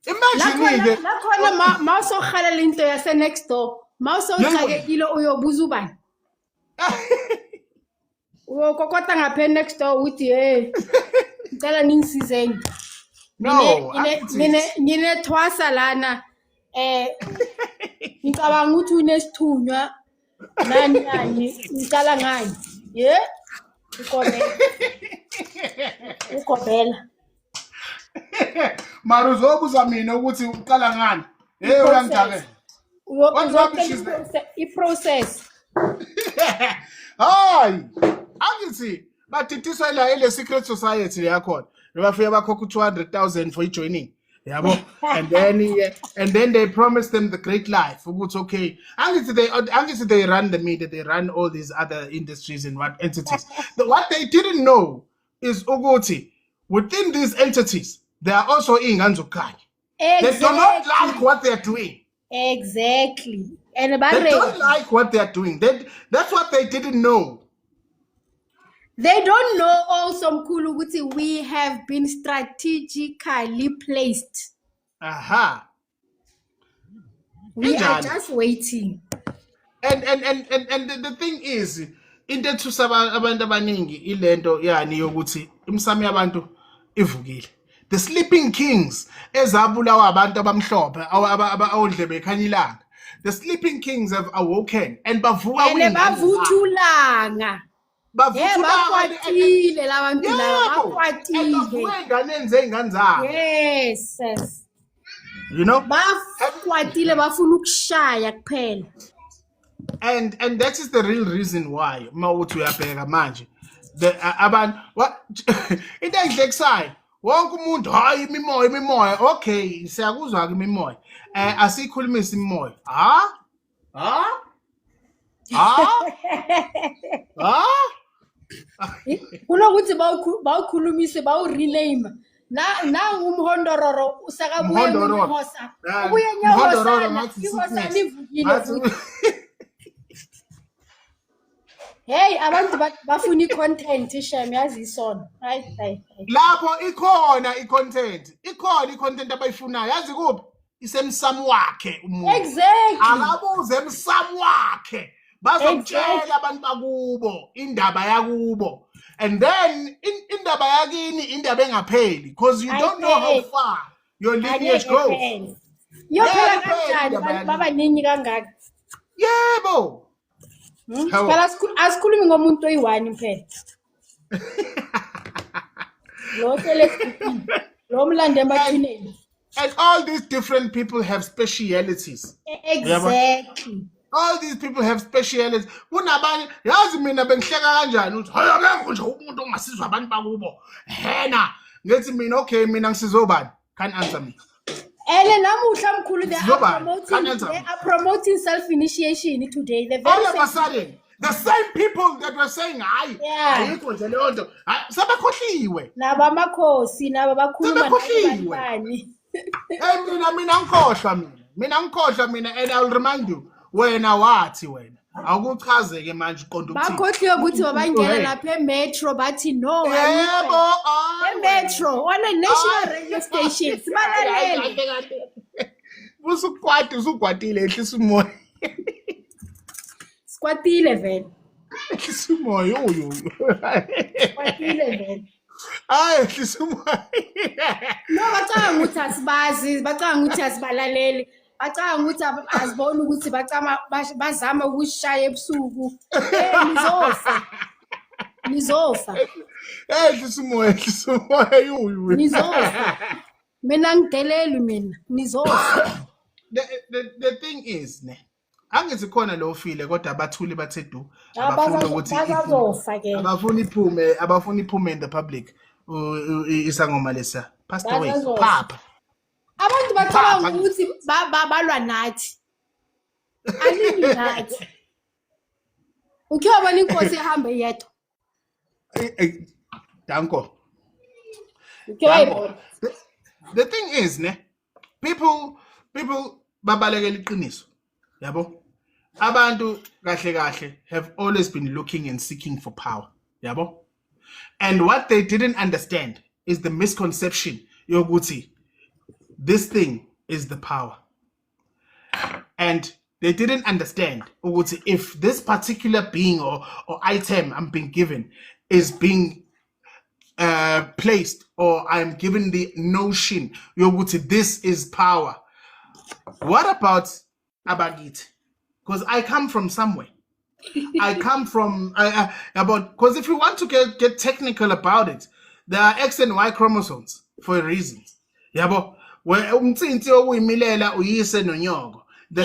Imagine ke lakhona mawusokhalela into yase next door, mawusocakekile uyobuza ubani. Ukokota ngaphe next door uthi hey ngicela ningisizeni. No, ngine thwasa lana ngicabanga ukuthi unesithunywa nani ngicala ngani ukobela mara uzobuza mina ukuthi uqala ngani uyangijake i-process. Hayi angithi batithiswa la ile secret society yakhona bafika bakhokha 200,000 for joining yabo and then they promise them the great life ukuthi okay angithi they run the media, they run all these other industries and what entities. What they didn't know is ukuthi within these entities there are also ingane zokukhanya. They do not like what they are doing. Exactly. And they don't like what they are doing. That's what they didn't know. They don't know also mkhulu ukuthi we have been strategically placed. Aha. We are just waiting. And the thing is, into ethusa abantu abaningi ilento yani yokuthi imsamo yabantu ivukile. The sleeping kings ezabulawa abantu abamhlophe awondlebe ekhanyilanga. The sleeping kings have awoken and bavuka ene bavuthulanga bakwatile labantu laba bakwatile ingane zengane zabo. yes You know, bakwatile bafuna ukushaya kuphela. And that is the real reason why mawuthi uyabheka manje the abantu into engihlekisayo wonke umuntu hayi imimoya okay siyakuzwa ke imimoya asikhulumisa imimoya kunokuthi bawukhulumise bawu-rename umhondororo usakabuye ngehosa ubuye nyehosana ihosana ivukile hey abantu bafuna i-content shem yazi isona hayi lapho ikhona i-content abayifunayo yazi kuphi isemsamo wakhe umuntu exactly akabuze emsamo wakhe bazokutshela abantu bakubo indaba yakubo and then indaba yakini indaba engapheli because you don't know how far your lineage goes. Yophela kanjani babaningi kangaka? Yebo. Phela asikhulumi ngomuntu oyi-1 phela. Lo selesiphi lo mlande emathuneni. And all these different people have specialities. Exactly. All these people have specialities. Kunabanye yazi mina bengihleka kanjani uthi hayi akekho nje umuntu ongasizwa abantu bakubo. Hena ngithi mina okay mina ngisizobani? Can answer me. Ele namuhla mkhulu they are promoting self-initiation today. All of a sudden, the same people that were saying hayi ayikho nje leyo nto sebekhohliwe. Naba amakhosi naba bakhuluma nabantwana. Mina ngikhohlwa mina and I'll remind you wena wathi wena akuchazeke manje uqonda ukuthi bakhohliwe ukuthi babangena lapha emetro bathi no yebo emetro on a national radio station sibalalele usukwatile ehlisa umoya sikwatile vele ehlisa umoya sikwatile vele hayi ehlisa umoya no bacanga ukuthi asibazi bacanga ukuthi asibalaleli bacanga ukuthi azibona ukuthi bazama ukushaya ebusuku nizofa ehlisa umoya yuyu nizofa mina ngideleli mina nizofa the thing is ne angithi khona lo file kodwa abathuli bathe du abafuna ukuthi bazofa ke abafuna iphume in the public isangoma lesa passed away papa abantu bacabanga ukuthi balwa nathi anini nathi ukuyabona inkosi ehambe yedwa danko the thing is ne people babalekela iqiniso yabo abantu kahle have always been looking and seeking for power yabo and what they didn't understand is the misconception yokuthi this thing is the power. And they didn't understand if this particular being or item I'm being given is being placed, or I'm given the notion this is power. What about Abagit? Because I come from somewhere. I come from because if you want to get technical about it, there are X and Y chromosomes for a reason. Yabo. The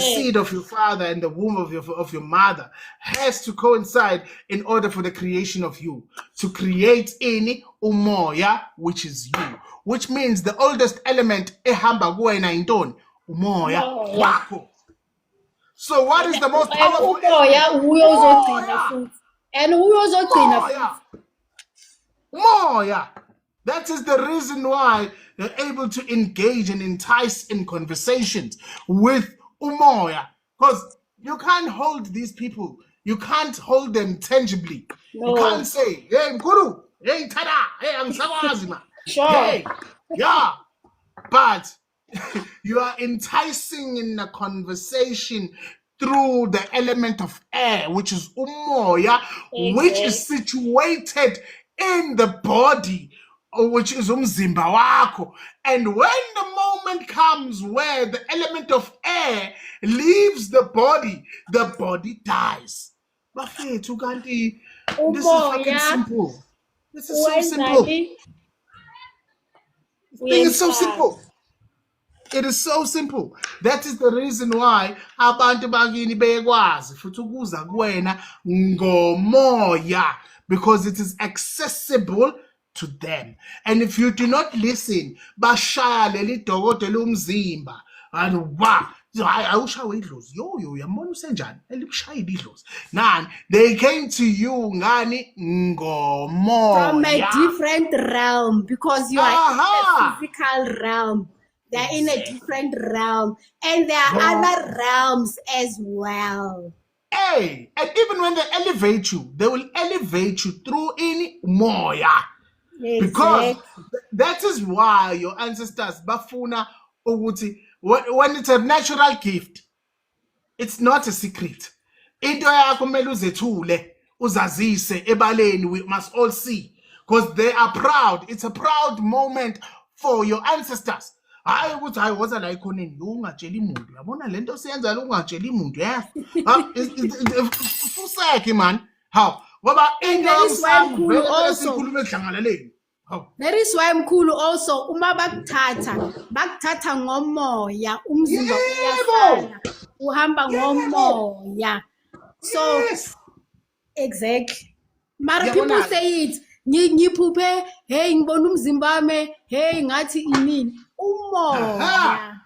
seed of your father and the womb of your mother has to coincide in order for the creation of you, to create any umoya, which is you, which means the oldest element ehamba kuwena intoni umoya wako. So what is the most powerful umoya? That is the reason why they're able to engage and entice in conversations with umoya. Because you can't hold these people. You can't hold them tangibly. No. You can't say, hey, Guru, hey, Tada, hey, I'm Sawazima. Sure. Hey, yeah. But you are enticing in a conversation through the element of air, which is umoya, which is situated in the body, which is umzimba wakho. And when the moment comes where the element of air leaves the body dies. Bafethu kanti this is fucking simple. This is so simple. It's so simple. It is so simple. That is the reason why abantu bakini bekwazi futhi ukuza kuwena ngomoya, because it is accessible to them. And if you do not listen, bashaya leli dokotela umzimba and awushawe idlozi yo yambona usenjani elikushayile idlozi nani, they came to you ngani ngomoya from a different realm, because you are in a physical realm. They're in a different realm, and there are other realms as well. Hey, and even when they elevate you, they will elevate you through any moya. Because that is why your ancestors bafuna ukuthi when it's a natural gift, it's not a secret. Into yakho kumele uzethule uzazise ebaleni, we must all see, because they are proud. It's a proud moment for your ancestors. Hayi ukuthi hayi woza la ikhoneni ungatsheli umuntu yabona lento siyenza lo ungatsheli umuntu fuseke man how ngoba that is why mkhulu also uma bakuthatha ngomoya umzimba uyafana uhamba ngomoya. So exactly, mara people say it ngiphuphe hey ngibona umzimba wami hey ngathi inini umoya.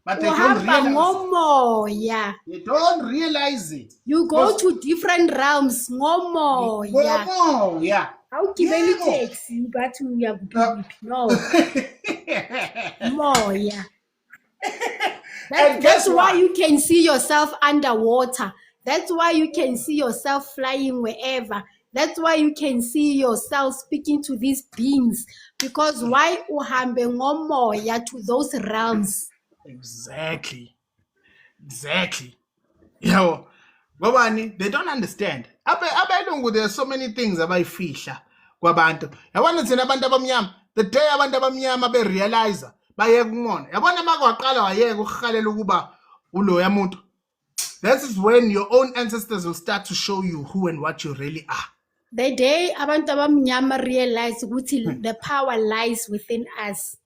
But they don't realize. They don't realize it. You go to different realms ngomoya. How give any taxi but you no moya. That's why you can see yourself underwater. That's why you can see yourself flying wherever. That's why you can see yourself speaking to these beings, because why uhambe ngomoya to those realms. Exactly. Yo, Babani, they don't understand. Abelungu, there are so many things abayifihla kwabantu. Yabona thina abantu abamnyama, the day abantu abamnyama be realize baye kumona. Yabona makwaqala wayeka ukuhalela ukuba uloya muntu. That is when your own ancestors will start to show you who and what you really are. The day abantu abamnyama realize ukuthi the power lies within us.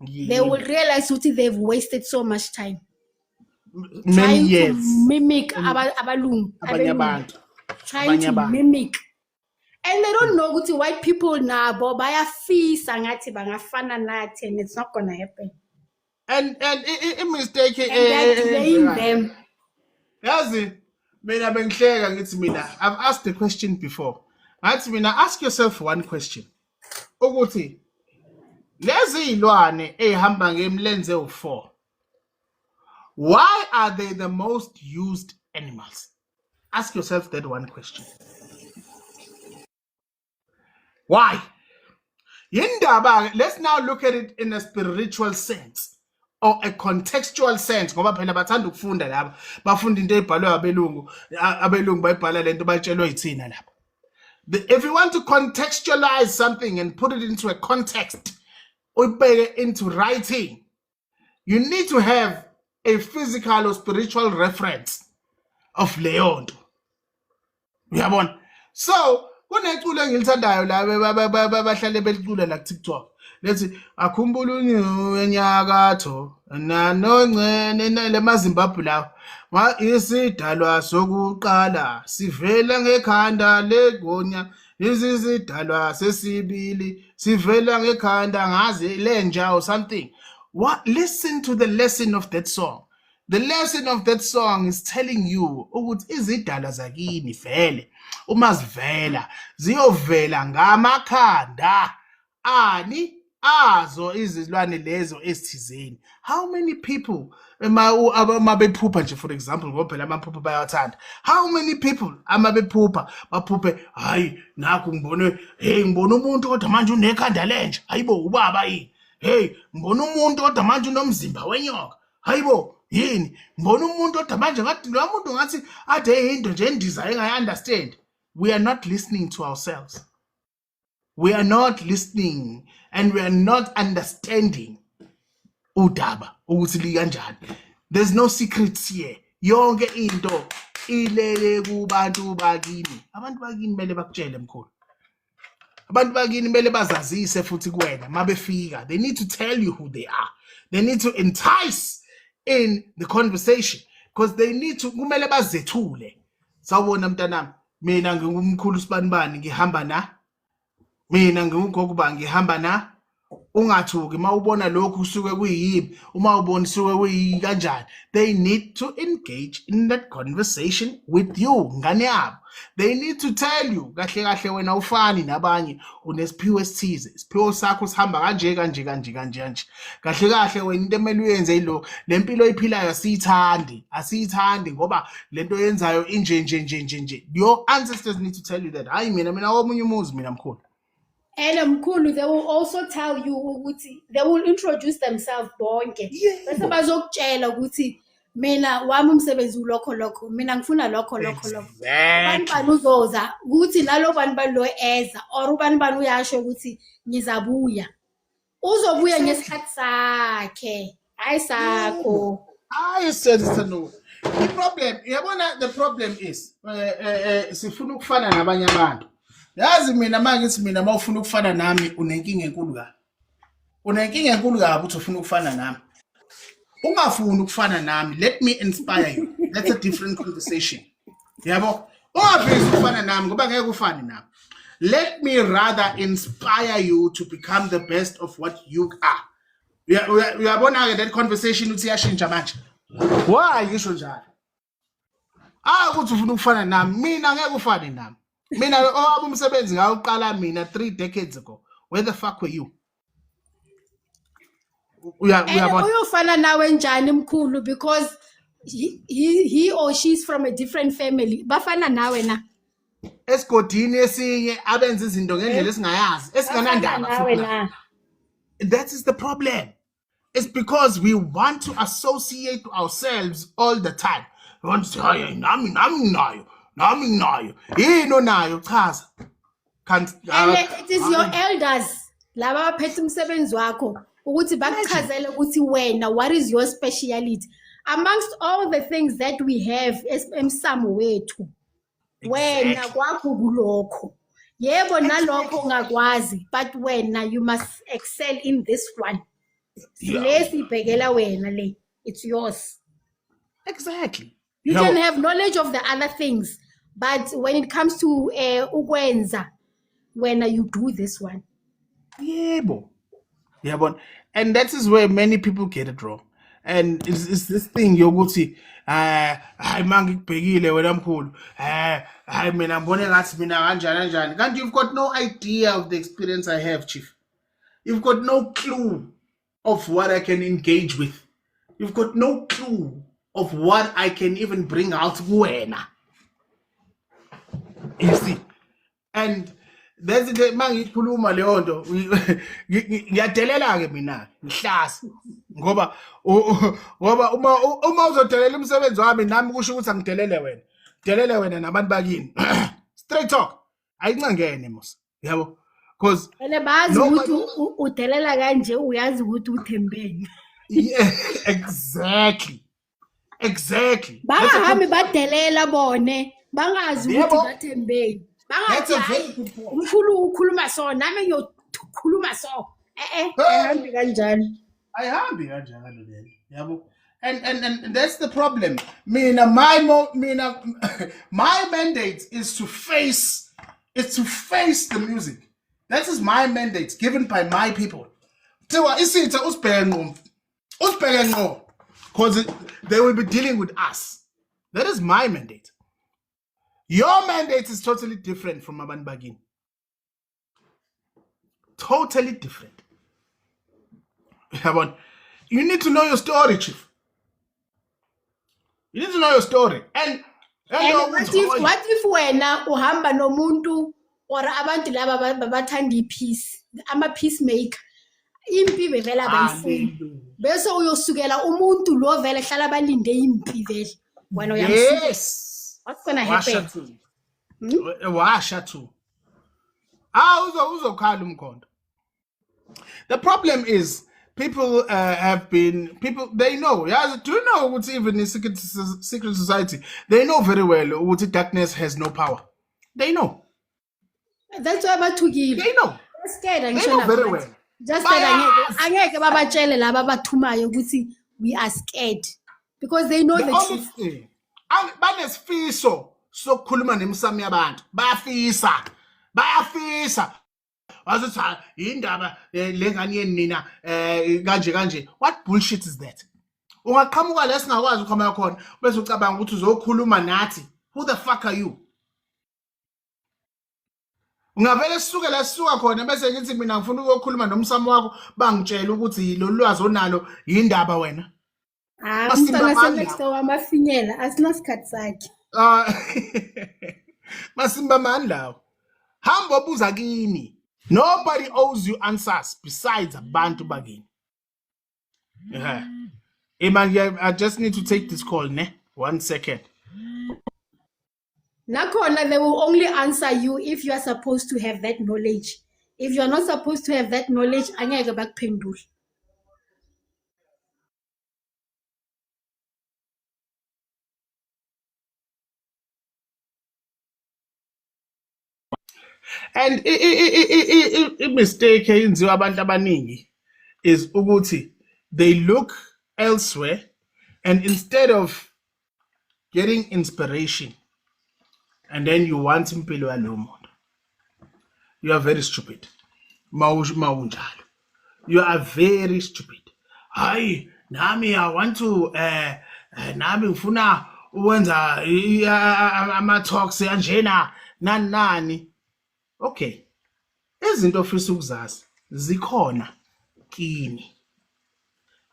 Yeah. They will realize that they've wasted so much time trying to mimic abalungu, trying to mimic, and they don't know what white people now bayafisa ngathi bangafana nathi, and it's not gonna happen. And it mistake them. Yazi mina bengihleka ngithi mina I've asked the question before. Ngathi mina ask yourself one question. Ukuthi lezi ilwane ehamba ngemlenze u4, why are they the most used animals? Ask yourself that one question. Why? Yindaba, let's now look at it in a spiritual sense or a contextual sense. Ngoba phela bathanda ukufunda laba bafunda into ebhalwe abelungu bayibhala lento batshelwe yithina lapha. If you want to contextualize something and put it into a context, or into writing, you need to have a physical or spiritual reference of leyo nto. Uyabona? So kuneculo engilithandayo la bahlale belicula la TikTok lethi akhumbula unyakatho nanoncene lemaZimbabwe lawo isidalwa sokuqala sivela ngekhanda legonya isidalwa sesibili sivela ngekhanda ngaze lenja or something. What? Listen to the lesson of that song. The lesson of that song is telling you ukuthi izidalwa zakini vele uma zivela ziyovela ngamakhanda ani azo izilwane lezo esithizeni. How many people mabephupha nje, for example, ngoba phela amaphupha bayawathanda. How many people amabephupha baphuphe hayi nakho ngibone ngibona umuntu kodwa manje unekhanda lenje, hayibo ubaba yini, hey ngibona umuntu kodwa manje unomzimba wenyoka, hayibo yini ngibona umuntu oda manje ngathi lo muntu ngathi ade into nje endiza engayi-understand. We are not listening to ourselves. We are not listening and we are not understanding udaba ukuthi likanjani. There's no secrets here. Yonke into ilele kubantu bakini. Abantu bakini mele bakutshele mkhulu. Abantu bakini mele bazazise futhi kuwena mabefika. They need to tell you who they are. They need to entice in the conversation because they need to kumele bazethule. Sawubona mntanami, mina ngingumkhulu usibanibani ngihamba na. Mina ngingugogo ba ngihamba na. Ungathuki mawubona lokhu kusuke kuyimi uma ubona suke kuyi kanjani. They need to engage in that conversation with you ngane yabo. They need to tell you kahle kahle wena ufani nabanye unesiphiwo esithize. Isiphiwo sakho sihamba kanje kanje kanje kanje kanje. Kahle kahle wena into emeli uyenze yilo lempilo oyiphilayo asiyithandi ngoba lento yenzayo inje nje. Your ancestors need to tell you that. Hayi mina omunye umuzi mina mkhulu. And mkhulu, they will also tell you ukuthi they will introduce themselves bonke. Bese bazokutshela ukuthi mina wami umsebenzi ulokho mina ngifuna lokho. Abantu banuzoza ukuthi nalo bantu lo eza or ubani bani uyasho ukuthi ngizabuya. Uzobuya ngesikhathi sakhe, hayi sakho. I said no. The problem is sifuna ukufana nabanye abantu. Yazi mina manje mina mawufuna ukufana nami unenkinga enkulu kabi. Unenkinga enkulu kabi uthi ufuna ukufana nami. Ungafuni ukufana nami, let me inspire you. That's a different conversation. Yabo? Ungafuni ukufana nami ngoba ngeke ufane nami. Let me rather inspire you to become the best of what you are. Uyabona ke that conversation uthi yashintsha manje. Why ngisho njalo? Ukuthi ufuna ukufana nami, mina ngeke ufane nami. Mina umsebenzi ngawuqala mina 3 decades ago. Where the fuck were you? Uyofana nawe njani mkhulu because he or she's from a different family. Bafana nawe na. Esigodini esinye abenza izinto ngendlela esingayazi esinganandaba futhi. That is the problem. It's because we want to associate ourselves all the time. We want to say, "Hey, nami nayo. Yino nayo chaza." And it is your elders laba baphethe umsebenzi wakho ukuthi bakuchazele ukuthi wena what is your speciality amongst all the things that we have emsamo wethu. Wena kwakho kulokho. Yebo nalokho ungakwazi but wena you must excel in this one. Lesibhekela wena le. It's yours. Exactly. You can have knowledge of the other things, but when it comes to ukwenza, when you do this one. Yebo. And that is where many people get it wrong. And it's this thing yokuthi hayi mangikubhekile wena mkhulu hayi mina ngibone ngathi mina kanjani kanti you've got no idea of the experience I have, chief. You've got no clue of what I can engage with. You've got no clue of what I can even bring out kuwena. You see? And there's the mangikhuluma leyo nto ngiyadelela ke mina ngihlasi ngoba uma uzodelela umsebenzi wami nami kusho ukuthi angidelele wena nabantu bakini. Straight talk ayincangene mos yabo because ene bazi ukuthi udelela kanje uyazi ukuthi uthembeni. Yeah, exactly bangahambi badelela bone bangazi ukuthi bathembeni. That's a very good point. Umkhulu ukhuluma so nami ngiyokhuluma so ayihambi kanjani lelo yabo. And that's the problem. My mandate is to face the music. That is my mandate given by my people. Tiwa isitha usibheke ngqo because they will be dealing with us. That is my mandate. Your mandate is totally different from abantu bakini. Totally different. You need to know your story, chief. You need to know your story. And what if wena uhamba nomuntu or abantu laba bathanda ipeace, ama peacemaker, impi bevela bayifuna bese uyosukela umuntu lo vele hlala balinde impi vele wena uyamsuka. Yes. What's gonna happen? Washa too. Uzokhala umkhondo. The problem is people they know. Yes, do you know what even in secret society they know very well what darkness has no power. They know. That's why bathukile. They know. Scared They know very well. Just that angeke babatshele laba bathumayo ukuthi we are scared because they know the truth. Banesifiso sokukhuluma nemsamo yabantu. Bayafisa. Azithi indaba lengane yeni nina kanje. What bullshit is that? Ungaqhamuka lesingakwazi ukukhama khona bese ucabanga ukuthi uzokhuluma nathi. Who the fuck are you? Ungavele sisuka khona bese ngithi mina ngifuna ukukhuluma nomsamo wakho bangitshela ukuthi lo lwazi onalo yindaba wena. Umntwana senext wamafinyela asinasikhathi sakhe. Masimba mandla. Hamba buza kini. Nobody owes you answers besides abantu bagini. I just need to take this call, ne? 1 second. Nakhona they will only answer you if you are supposed to have that knowledge. If you are not supposed to have that knowledge, angeke bakuphendule. And a mistake eyenziwa abantu abaningi is ukuthi they look elsewhere and instead of getting inspiration and then you want impilo yalowo muntu, you are very stupid. Mawunjalo. You are very stupid. Hayi nami I want to nami ngifuna ukwenza ama talks kanjena nani. Okay. Izinto ofisa ukuzazi zikhona kini.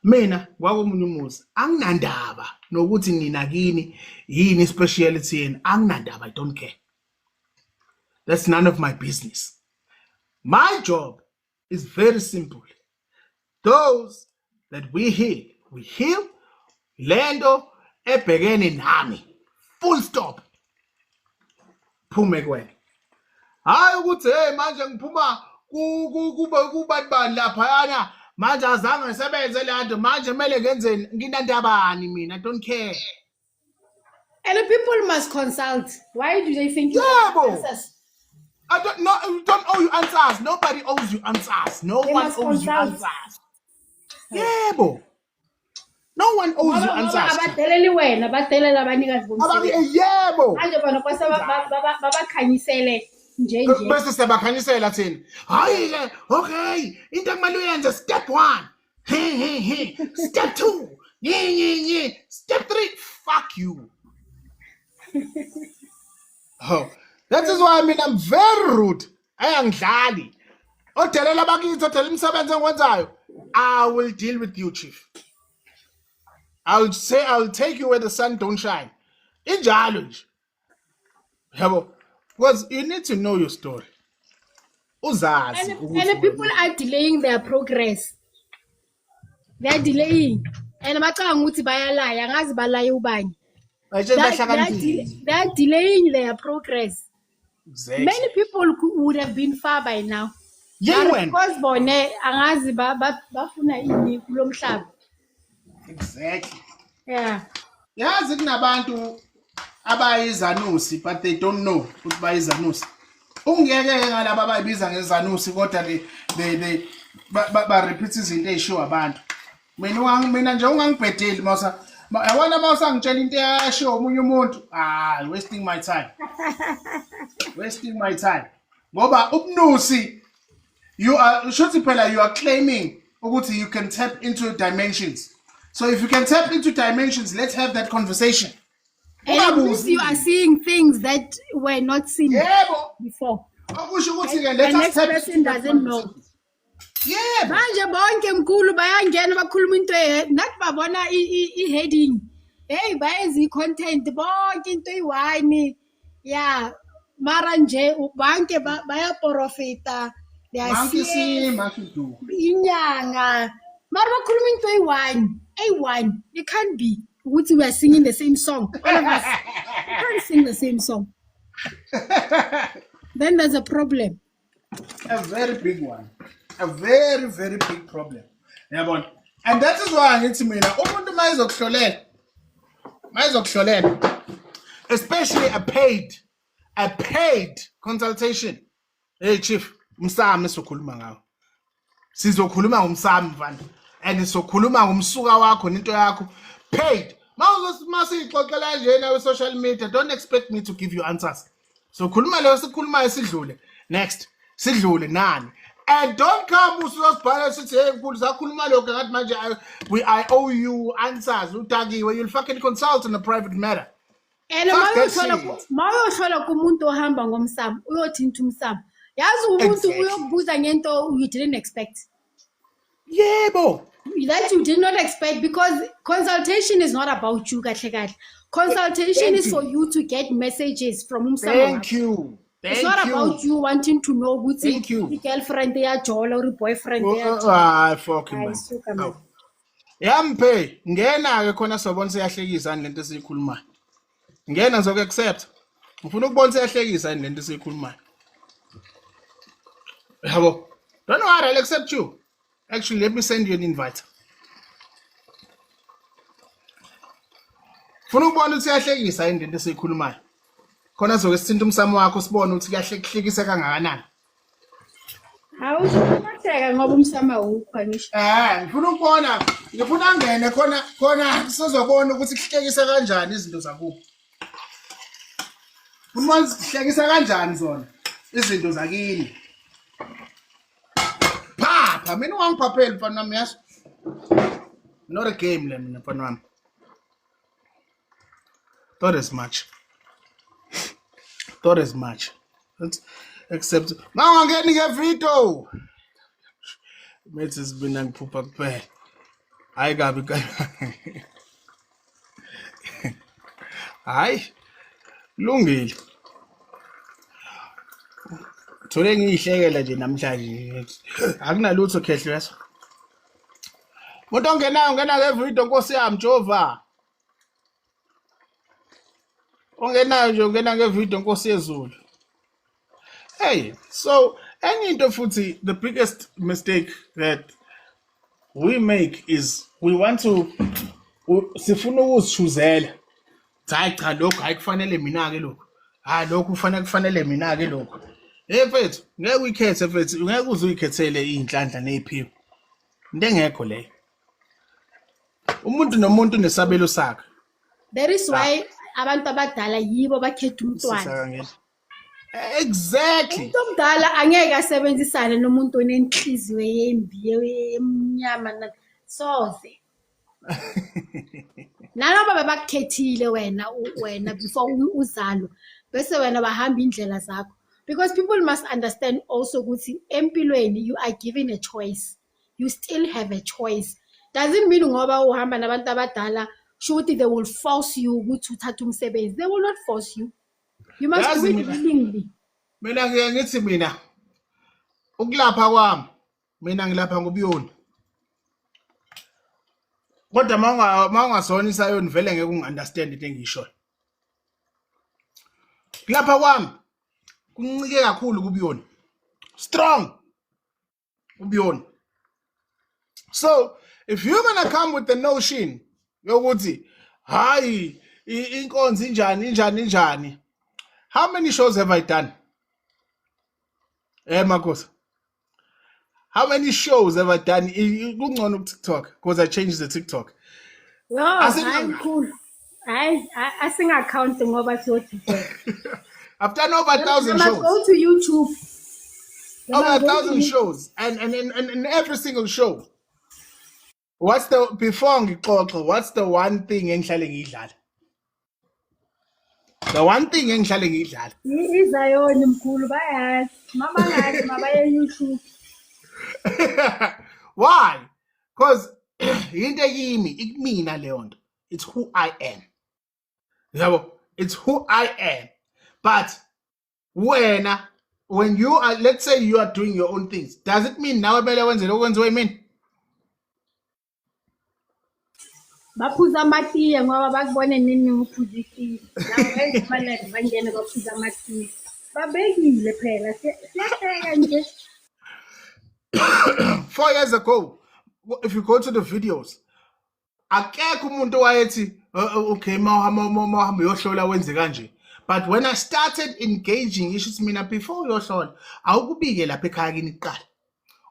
Mina kwakomunye umuzi anginandaba nokuthi nina kini yini speciality yeni, anginandaba, I don't care. That's none of my business. My job is very simple. Those that we heal lendo ebhekene nami. Full stop. Phume kwena. Hayi ukuthi manje ngiphuma kubantu bani lapha yana manje azange ngisebenze lento manje kumele ngenzeni nginandabani mina, I don't care. And the people must consult. Why do they think you have answers? I don't owe you answers. Nobody owes you answers. No They one must owes you consult. answers. Yebo. No one owes you answers. Abadeleli wena badelela abanikazi bomsebenzi. Yebo. Manje bona kwase babakhanyisele nje. Bese sebakhanyisela thina. Hayi ke, okay, into ekumele uyenze step 1. Hey. Step 2. Nye. Step 3. Fuck you. Oh, that is why I mean I'm very rude. Ayangidlali. Odelela bakithi odela imisebenzi engwenzayo. I will deal with you, chief. I'll take you where the sun don't shine. Injalo nje. Yabo. Because you need to know your story. Uzazi. And the people are delaying their progress. They are delaying. And bacanga ukuthi bayalaya, angazi balaye ubani. They are delaying their progress. Exactly. Many people would have been far by now. Because bone angazi bafuna ini kulo mhlaba. Exactly. Yeah. Yazi kunabantu abayizanusi but they don't know ukuthi bayizanusi. Ungeke ngalabo abayibiza ngezanusi kodwa they repeat izinto ezishiwo abantu. Mina nje ungangibhedeli mawusa yabona mawusangitshela into eyashiwo omunye umuntu, wasting my time. Wasting my time. Ngoba ubnusi you are claiming ukuthi you can tap into dimensions. So if you can tap into dimensions, let's have that conversation. And you are seeing things that were not seen before. The next person doesn't know. Yeah. Manje bonke mkhulu bayangena bakhuluma into nathi babona i-heading. Hey bayenza i-content bonke into eyi-1. Yeah. Mara nje banke bayaprofita They are Monkey safe. see, monkey do. Inyanga. Mara bakhuluma into A1. It can't be. Ukuthi we are singing the same song. All of us. We can't sing the same song. Then there's a problem. A very big one. A very, very big problem. Yabona. And that is why ngithi mina umuntu mayizokuhlolela especially a paid consultation. Hey chief, umsami sokhuluma ngawo. Sizokhuluma ngomsami mfana. And sokhuluma ngomsuka wakho nento yakho paid. Masixoxela nje na social media, don't expect me to give you answers. So khuluma leyo sikhuluma sidlule. Next, sidlule nani. And don't come usibhala sithi hey nkulu sakhuluma lokho ngathi manje I owe you answers. Utakiwe, you'll fucking consult on a private matter. And mawuyohlola kumuntu ohamba ngomsamo, uyothinta umsamo. Yazi umuntu uyokubuza ngento you didn't expect. Yebo. That you did not expect, because consultation is not about you, kahle. Consultation is for you to get messages from someone. Thank you. It's not about you wanting to know who's Thank you. the girlfriend they are jol or boyfriend they are. Ah, fucking man. Yampe, ngena ke khona sobona siyahlekisa lento esiyikhulumayo. Ngena ngizoku accept. Ngifuna ukubona siyahlekisa lento esiyikhulumayo. Yabo. Don't worry, I'll accept you. Actually, let me send you an invite. Funa ukubona ukuthi siyahlekisa lento esiyikhulumayo. Khona zoke sithinta umsamo wakho sibone ukuthi kuyahlekisa kangakanani. Awushaka ngoba umsama ukho ngisho. Ngifuna ukubona, ngifuna ngene khona sizobona ukuthi kuhlekisa kanjani izinto zakubo. Uma sihlekisa kanjani zona izinto zakini. Papa, mina ungangiphapheli mfana wami yazi. Not a game le mina mfana wami. Thought as much. Except mawangeni ngevideo. Methi sibina ngiphupha kuphela. Hayi kabi ka. Hayi. Lungile. Thole ngiyihlekela nje namhlanje. Akunalutho khehle yaso. Umuntu ongenayo ngena ngevideo Nkosi yami Jehova. Ongenayo nje ungena ngevideo Nkosi yezulu. Hey, so any into futhi, the biggest mistake that we make is we want to sifuna ukuzichuzela. Hayi cha lokho ayikufanele mina ke lokho. Hayi lokho kufanele mina ke lokho. Mfethu, ngeke uyikhethe mfethu, ngeke uze uyikhethele inhlanhla neziphiwo. Into engekho leyo. Umuntu nomuntu nesabelo sakhe. That is why abantu abadala yibo bakhetha umntwana. Exactly. Umuntu omdala angeke asebenzisane nomuntu onenhliziyo embi emnyama soze. Naloba bebakukhethile wena before uzalo bese wena bahamba indlela zakho, because people must understand also ukuthi empilweni you are given a choice. You still have a choice. Doesn't mean ngoba uhamba nabantu abadala shuthi they will force you ukuthi uthathe umsebenzi. They will not force you. You must do it willingly. Mina ngithi mina ukulapha kwami mina ngilapha ngobuyoni. Kodwa mawungasona isayoni vele ngeke ungunderstand into engisho. Kulapha kwami kuncike kakhulu kubuyoni. Strong ubuyoni. So if you're gonna come with the notion yokuthi hayi inkonzo injani, how many shows have I done? Marcos, how many shows have I done? Kungcono on TikTok because I changed the TikTok. No, I'm cool. I think I count them over to TikTok. I've done over 1,000 shows. Go to YouTube. Over 1,000 shows, and in every single show. What's the one thing engihlale ngidlala? The one thing engihlale ngidlala. Izayoni mkhulu bayazi. Mama ngathi mabaye YouTube. Why? Because into yimi ikumina leyo nto. It's who I am. Yabo, it's who I am. But wena when you are, let's say you are doing your own things, does it mean now kumele wenze lokho kwenziwe yimina? baphuza amatiye ngoba bakubone nini uphuza itiye nawe ezifanele bangene baphuza amatiye babekile phela siyahleka nje 4 years ago, if you go to the videos, akekho umuntu wayethi okay mawuhamba uyohlola wenze kanje. But when I started engaging issues mina before uyohlola awukubike lapha ekhaya kini iqala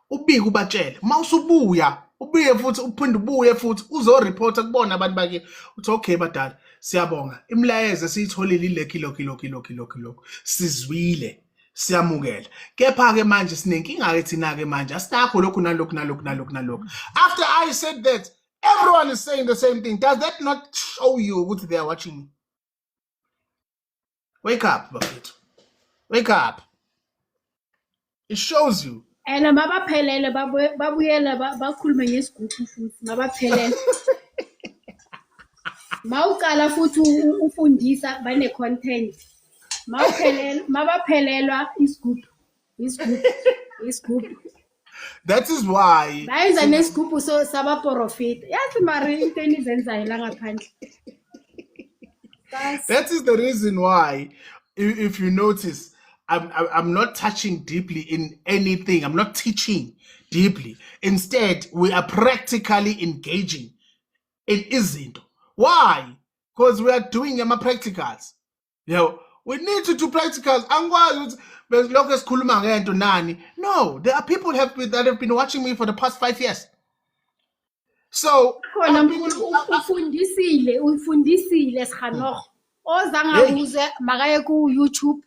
ubike ubatshele mawusubuya ubuye futhi uphinde ubuye futhi uzoreporta kubona abantu bakhe uthi okay badala siyabonga imlayeze siyitholile ile kilo sizwile siyamukela kepha ke manje sinenkinga ke thina ke manje asinakho lokhu nalokhu. After I said that, everyone is saying the same thing. Does that not show you what they are watching me? Wake up, Bafethu. Wake up. It shows you. and mabaphelele babuyela bakhulume ngesigubhu futhi mabaphelele mawuqala futhi ufundisa bane content mabaphelelwa isigubhu. That is why bayenza nesigubhu so sabaprofit yathi mari into enizenzayo la ngaphandle. That is the reason why, if you notice, I'm not touching deeply in anything. I'm not teaching deeply. Instead, we are practically engaging in izinto. Why? Because we are doing practicals. You know, we need to do practicals. No, there are people that have been watching me for the past 5 years. So ufundisile sikhanogo ozangabuze makaye ku YouTube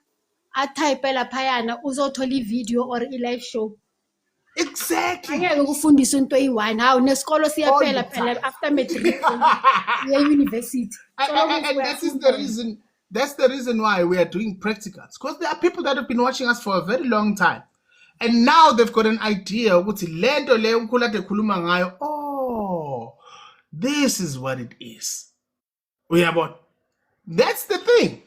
atype laphayana uzothola ivideo or i-live show. Exactly. Angeke ukufundisa into eyi-1 hawu nesikolo siyaphela phela after matric ye-university. And that's the reason why we are doing practicals, because there are people that have been watching us for a very long time, and now they've got an idea ukuthi lento le uNkulunkulu ade khuluma ngayo. Oh, this is what it is. Uyabona? That's the thing.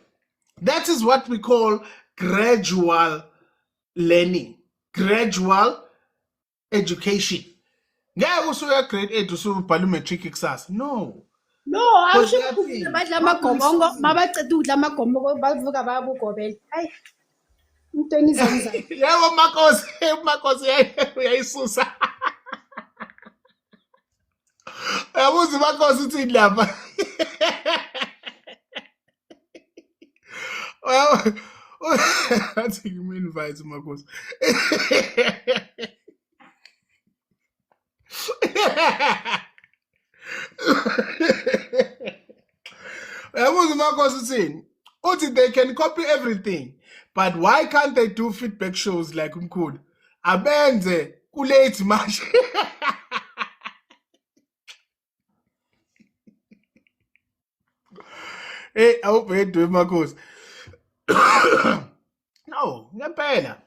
That is what we call gradual learning, gradual education. Ngeke usuya grade 8 usubhala matric kusasa. No. No, awusho ukufunda badla amagobongo mabaceda udla amagobongo bavuka bayabugobela. Hayi. Into enizenza. Yebo Makosi uyayisusa. Yabuza Makosi uthi lapha. Well, I think you mean invite Makosi. Yabuza Makosi uthi they can copy everything, but why can't they do feedback shows like Umkhulu? Abenze kulate manje. Hey, I hope you do Makosi. No, ngempela.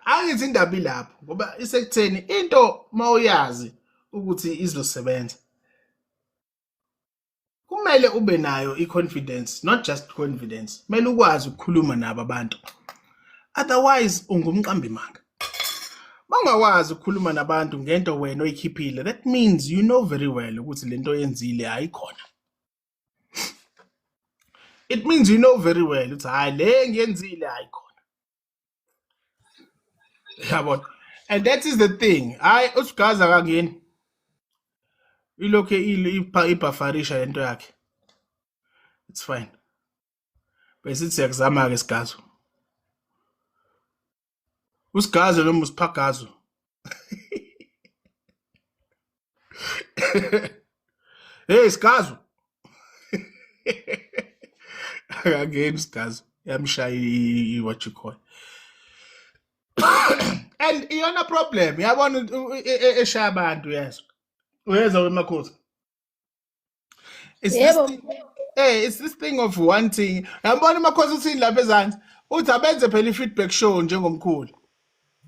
Angithi indaba ilapho ngoba isekutheni into mawuyazi ukuthi izosebenza. Kumele ube nayo i-confidence, not just confidence. Kumele ukwazi ukukhuluma nabo abantu. Otherwise ungumqambi manga. Mangakwazi ukukhuluma nabantu ngento wena oyikhiphile, that means you know very well ukuthi lento oyenzile ayikhona. It means you know very well ukuthi hayi le ngiyenzile ayikhona. Yabona? And that is the thing. Hayi usigaza kangeni. Ilokhe ibafarisha lento yakhe. It's fine. Bese siyakuzama ke sigazo. Usigazo noma usiphagazo. Hey sigazo. Again sigazo. Yamshaya what you call. And iyona problem. Yabona eshaya abantu yes. Uyeza weMakosi. It's this thing of wanting. Yabona uMakosi uthini lapha ezansi. Uthi abenze phela i-feedback show njengomkhulu.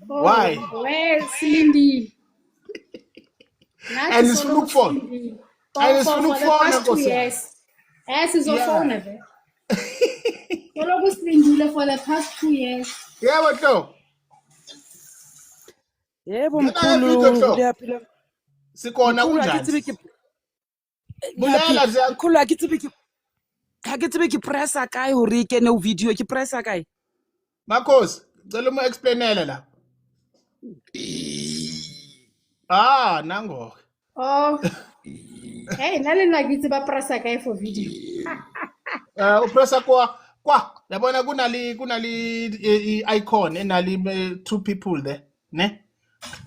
Why? Well, silindile. And it's look for. And it's look for. Yes. Sizofona vele. Kaloku silindile for the past 2 years. Yebo hlo. Yebo Ngena mkhulu ngevidiyo hlo. uyaphila. Sikhona Mkhulu kunjani? akitsibe ke Bulela ziya. mkhulu akitsibe ke ha ke tsebe ke pressa kae hore ke ne video ke pressa kae. Makhosi, ngicela uma explainele la. Nango. Oh. Hey, nale nakithi ba pressa kae for video. Upressa kwa yabona kunali icon enali 2 people there, ne?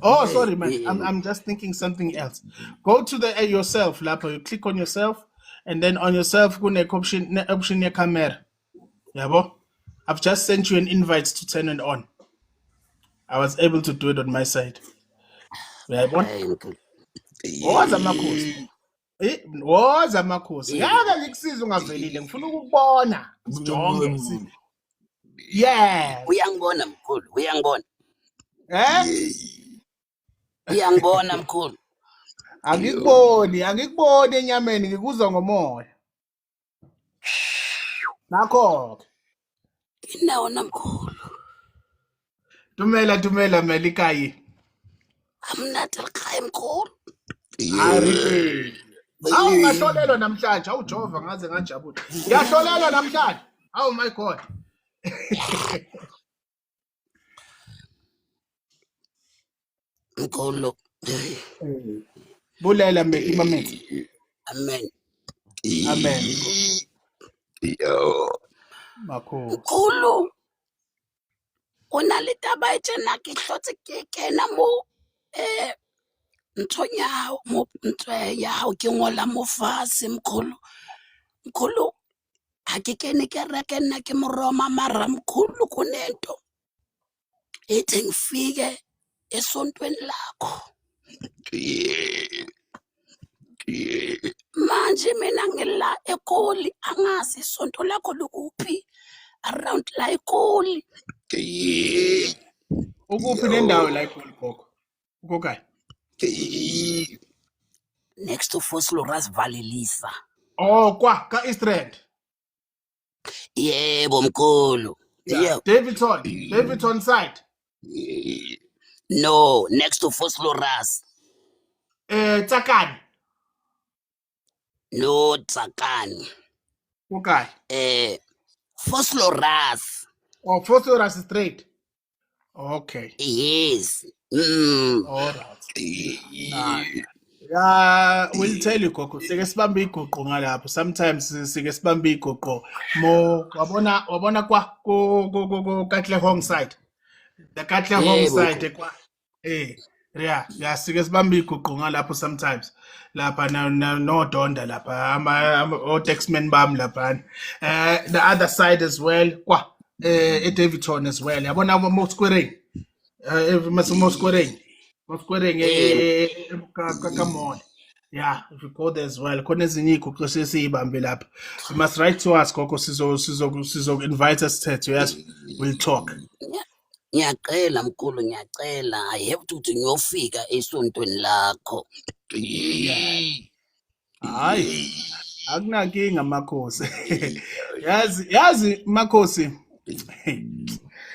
Oh, sorry man. I'm just thinking something else. Go to the yourself lapho, you click on yourself and then on yourself kune option ye camera. Yabo? I've just sent you an invite to turn it on. I was able to do it on my side. Uyayibona? Woza makhosi. Woza makhosi. Ngaka ngikusiza ungavelile. Ngifuna ukubona. Sijonge. Yeah. Uyangibona mkhulu, uyangibona. Uyangibona mkhulu. Angikuboni enyameni ngikuzwa ngomoya. Nakho. Inawona mkhulu. Tumela melikayi. Amnathi likhaya mkhulu. Hayi. Ngahlolelwa namhlanje, awujova ngaze ngajabula. Ngiyahlolelwa namhlanje. Oh my god. Mkhulu. Bulela imamethi. Amen. Yo. Makho. Mkhulu. Ona le taba etjena ke hlotse ke kena mo nthonya mo ntwe ya o ke ngola mo fase mkhulu. Mkhulu ha ke kene ke reke nna ke moroma mara mkhulu kunento ethi ngifike esontweni lakho. Manje mina ngila eKoli angazi isonto lakho lokuphi around la eKoli. Ukuphi nendawo la eKoli gogo? Ukokai? Next to Vosloorus Valley Lisa. Oh, ka East Rand. Yebo mkhulu. Yeah. Davidson side. No, next to Vosloorus. Tsakani. No, Tsakani. Okay. Vosloorus. Oh, Vosloorus straight. Okay. Yes. All right. Yeah, we'll tell you Gogo. Sike sibambe igoqo ngalapho. Sometimes sike sibambe igoqo mo wabona kwa go Katlehong side. The Katlehong side kwa yeah, sike sibambe igoqo ngalapho sometimes. Lapha no Donda lapha o Taxman bam lapha. The other side as well kwa Davidson as well. Yabona mo squaring. Mo squaring. Come on. Yeah, if you go there as well. Khona ezinye igoqo sesiyibambe lapha. You must write to us gogo sizo invite us to yes, we'll talk. Ngiyacela mkhulu ngiyacela. I have to ngiyofika esontweni lakho. Hayi. Akunankinga makhosi. Yazi makhosi.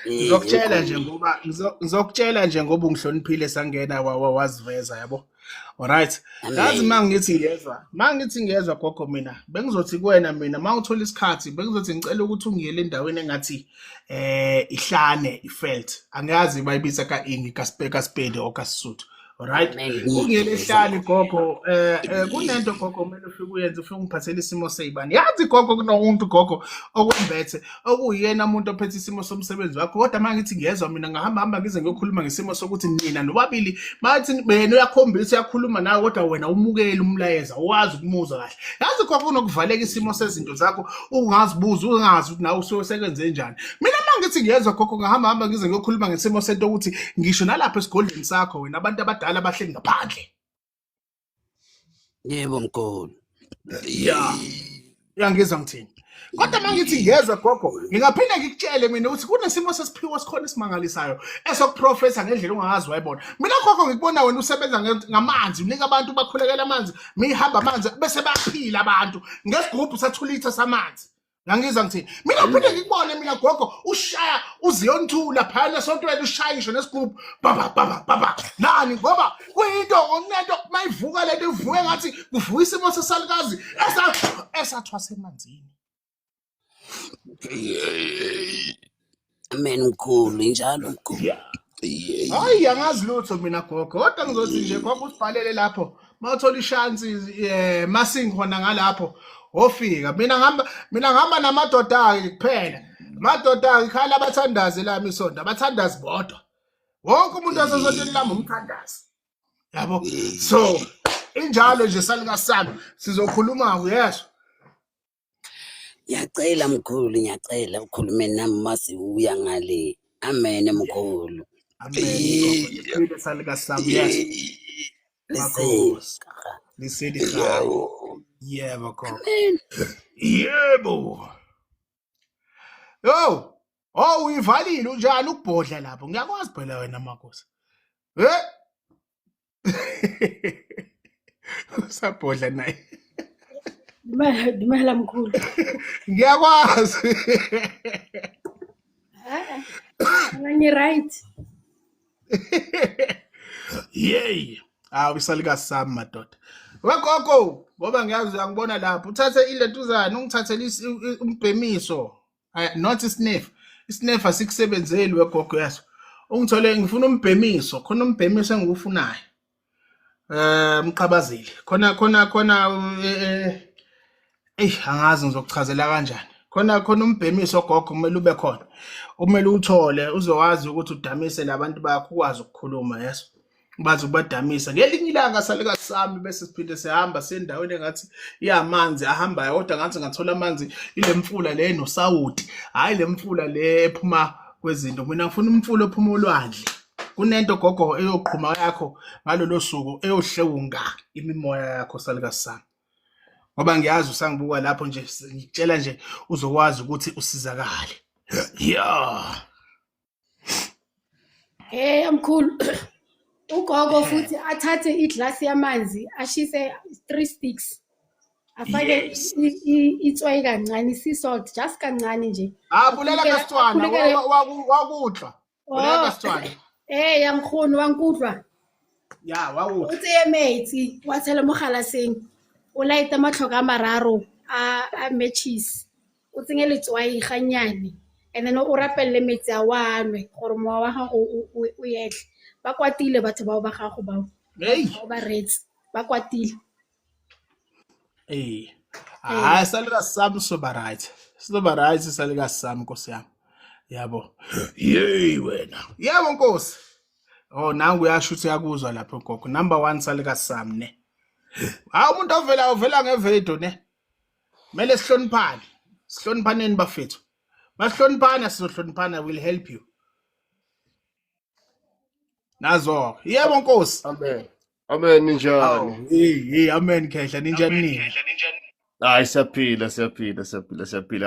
Ngizokutshela nje ngoba ungihloniphile sangena waziveza yabo. Alright. Yazi mangithi ngiyezwa gogo mina bengizothi kuwena mina mawuthola isikhathi bengizothi ngicela ukuthi ungiyele endaweni engathi ihlane ifelt. Angazi bayibiza kaIngi kaSpede or kaSuthu. Alright. Ungiyele ehlane gogo kunento gogo kumele ufike uyenze ufike ungiphathele isimo seyibani. Yazi gogo kunomuntu gogo okwembethe okuyena umuntu ophethe isimo somsebenzi wakho kodwa mangithi ngiyezwa mina ngahamba ngize ngiyokhuluma ngesimo sokuthi nina nobabili bathi bena uyakhombisa uyakhuluma nawe kodwa wena umukele umlayeza uwazi ukumuzwa kahle. Yazi gogo unokuvaleka isimo sezinto zakho ungazibuza ungazi ukuthi nawe usekenze njani. Mina mangithi ngiyezwa gogo ngahamba ngize ngiyokhuluma ngesimo sento ukuthi ngisho nalapha esigodleni sakho wena abantu abadala bahleli ngaphandle. Yebo mkhulu. Yeah. Uyangizwa ngithini? Kodwa mangithi ngezwe gogo, ngingaphinda ngikutshele mina ukuthi kunesimo sesiphiwo sikhona esimangalisayo esokuprofesa ngendlela ungazi wayibona. Mina gogo ngikubona wena usebenza ngamanzi, unika abantu bakhulekela amanzi, mihamba amanzi bese bayaphila abantu ngesigubhu sa2 liters samanzi. Ngangizwa ngithini? Mina uphinde ngikubone mina gogo ushaya uZiyonthula phana sontweni ushaya ngisho nesigubhu baba nani ngoba kuyinto onento mayivuka lento ivuke ngathi kuvuka isimo sesalukazi esathwasa emanzini. Amen mkhulu njalo mkhulu. Hayi angazi lutho mina gogo kodwa ngizothi nje gogo usibhalele lapho mawuthola ishansi masingikhona ngalapho ofika mina ngihamba namadoda akhe kuphela amadoda akhe khala abathandazi lami isonto abathandazi bodwa wonke umuntu wasesontweni lami umthandazi yabo so injalo nje salikasami sizokhuluma kuyesho. Ngiyacela mkhulu ngiyacela ukhulume nami masiuya ngale. Amen mkhulu. Amen gogo salikasami yes. Makhosi lisedi khaya. Yebo gogo. Yebo. Yo, uyivalile unjani ukubhodla lapho? Ngiyakwazi phela wena Makhosi. Usabhodla naye. Dumela mkhulu. Ngiyakwazi. Ngani right. Yey. Bisalikazi sami madoda. Wegogo, ngoba ngiyazi angibona lapho. Uthathe ilentuzana ungithathele umbhemiso. Not isniff. Isniff asikusebenzeli wegogo yaso. Ungithole ngifuna umbhemiso, khona umbhemiso engikufunayo. Mqhabazeli. Khona angazi ngizokuchazela kanjani. Khona umbhemiso gogo kumele ube khona. Umele uthole uzowazi ukuthi udamise labantu bakho ukwazi ukukhuluma yeso. Bathi ubadamisa ngelinye ilanga salikazi sami bese siphinde sihamba sendaweni engathi iyamanzi ahamba kodwa ngathi ngathola amanzi ile mfula le nosawuti hayi le mfula le ephuma kwezinto mina ngifuna umfula ophuma olwandle kunento gogo eyoqhuma yakho ngalolo suku eyohlewunga imimoya yakho salikazi sami ngoba ngiyazi usangibuka lapho nje ngikutshela nje uzokwazi ukuthi usizakale yeah mkhulu ugogo futhi athathe iglass yamanzi ashise 3 sticks afake itswayi kancane salt just kancane nje bulela kaSithwana wakudla bulela kaSithwana yamkhulu wankudlwa ya wakudla uthi emethi wathela mogalaseng o light matlhoka mararo a matches o tsengele itswayi ganyane and then o rapelle metsi a wanwe gore mowa wa gago o yetle ba kwatile batho bao ba gago bao ba retse ba kwatile salikazi sami soba right salikazi sami Nkosi yami yabo yey wena yebo Nkosi nangu uyasho ukuthi yakuzwa lapho gogo number 1 salikazi sami ne umuntu ovela ngevedo ne mele sihloniphaneni bafethu masihloniphana sizohloniphana will help you nazo yebo Nkosi amen ninjani amen khehla ninjani nini hayi siyaphila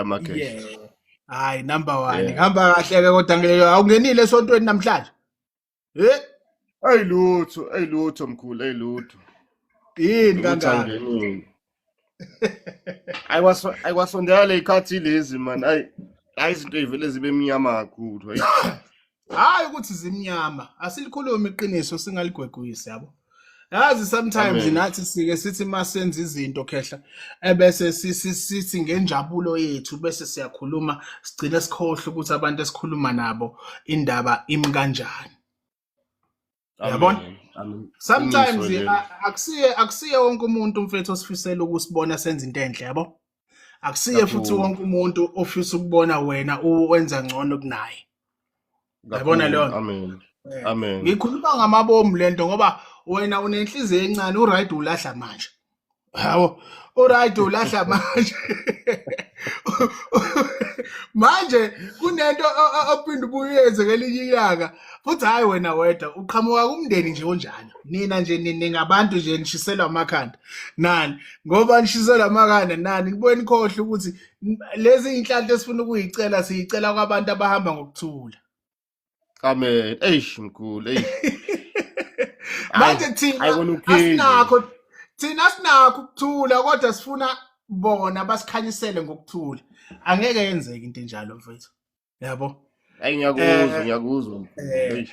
amakhehla hayi number 1 ngihamba kahle ke kodwa ngeke awungenile esontweni namhlanje ayilutho mkhulu ayilutho yini kangaka ayikwasondela ikhathi lezi man hayi izinto ezivele zibe mnyama kakhulu hayi ukuthi zimnyama asilikhuluma iqiniso singaligwegwisi yabo yazi sometimes nathi sike sithi masenza izinto khehla ebese sithi ngenjabulo yethu bese siyakhuluma sigcina sikhohle ukuthi abantu esikhuluma nabo indaba imi kanjani yabona sometimes akusiye wonke umuntu mfethu osifisela ukusibona senza into enhle yabo akusiye futhi wonke umuntu ofisa ukubona wena uwenza ngcono kunaye yabona leyo amen ngikhuluma ngamabomu lento ngoba wena unenhliziyo encane uright ulahla manje Hawo, alright ulahla manje. Manje kunento ophinda ubuyenze ngelinye inyanga. Futhi hayi wena wedwa uqhamuka kumndeni nje onjani. Nina nje ningabantu nje nishiselwa amakhanda. Nani ngoba nishiselwa amakhanda nani ngibona ikhohle ukuthi lezi inhlanhla esifuna ukuyicela siyicela kwabantu abahamba ngokuthula. Amen. Eish mkhulu, eish. Manje Hayi thina kona uphile. sinakho ukuthula kodwa sifuna bona basikhanyisele ngokuthula. Angeke yenzeke into enjalo mfethu. Yabo. Hayi ngiyakuzwa mkhulu. Eish.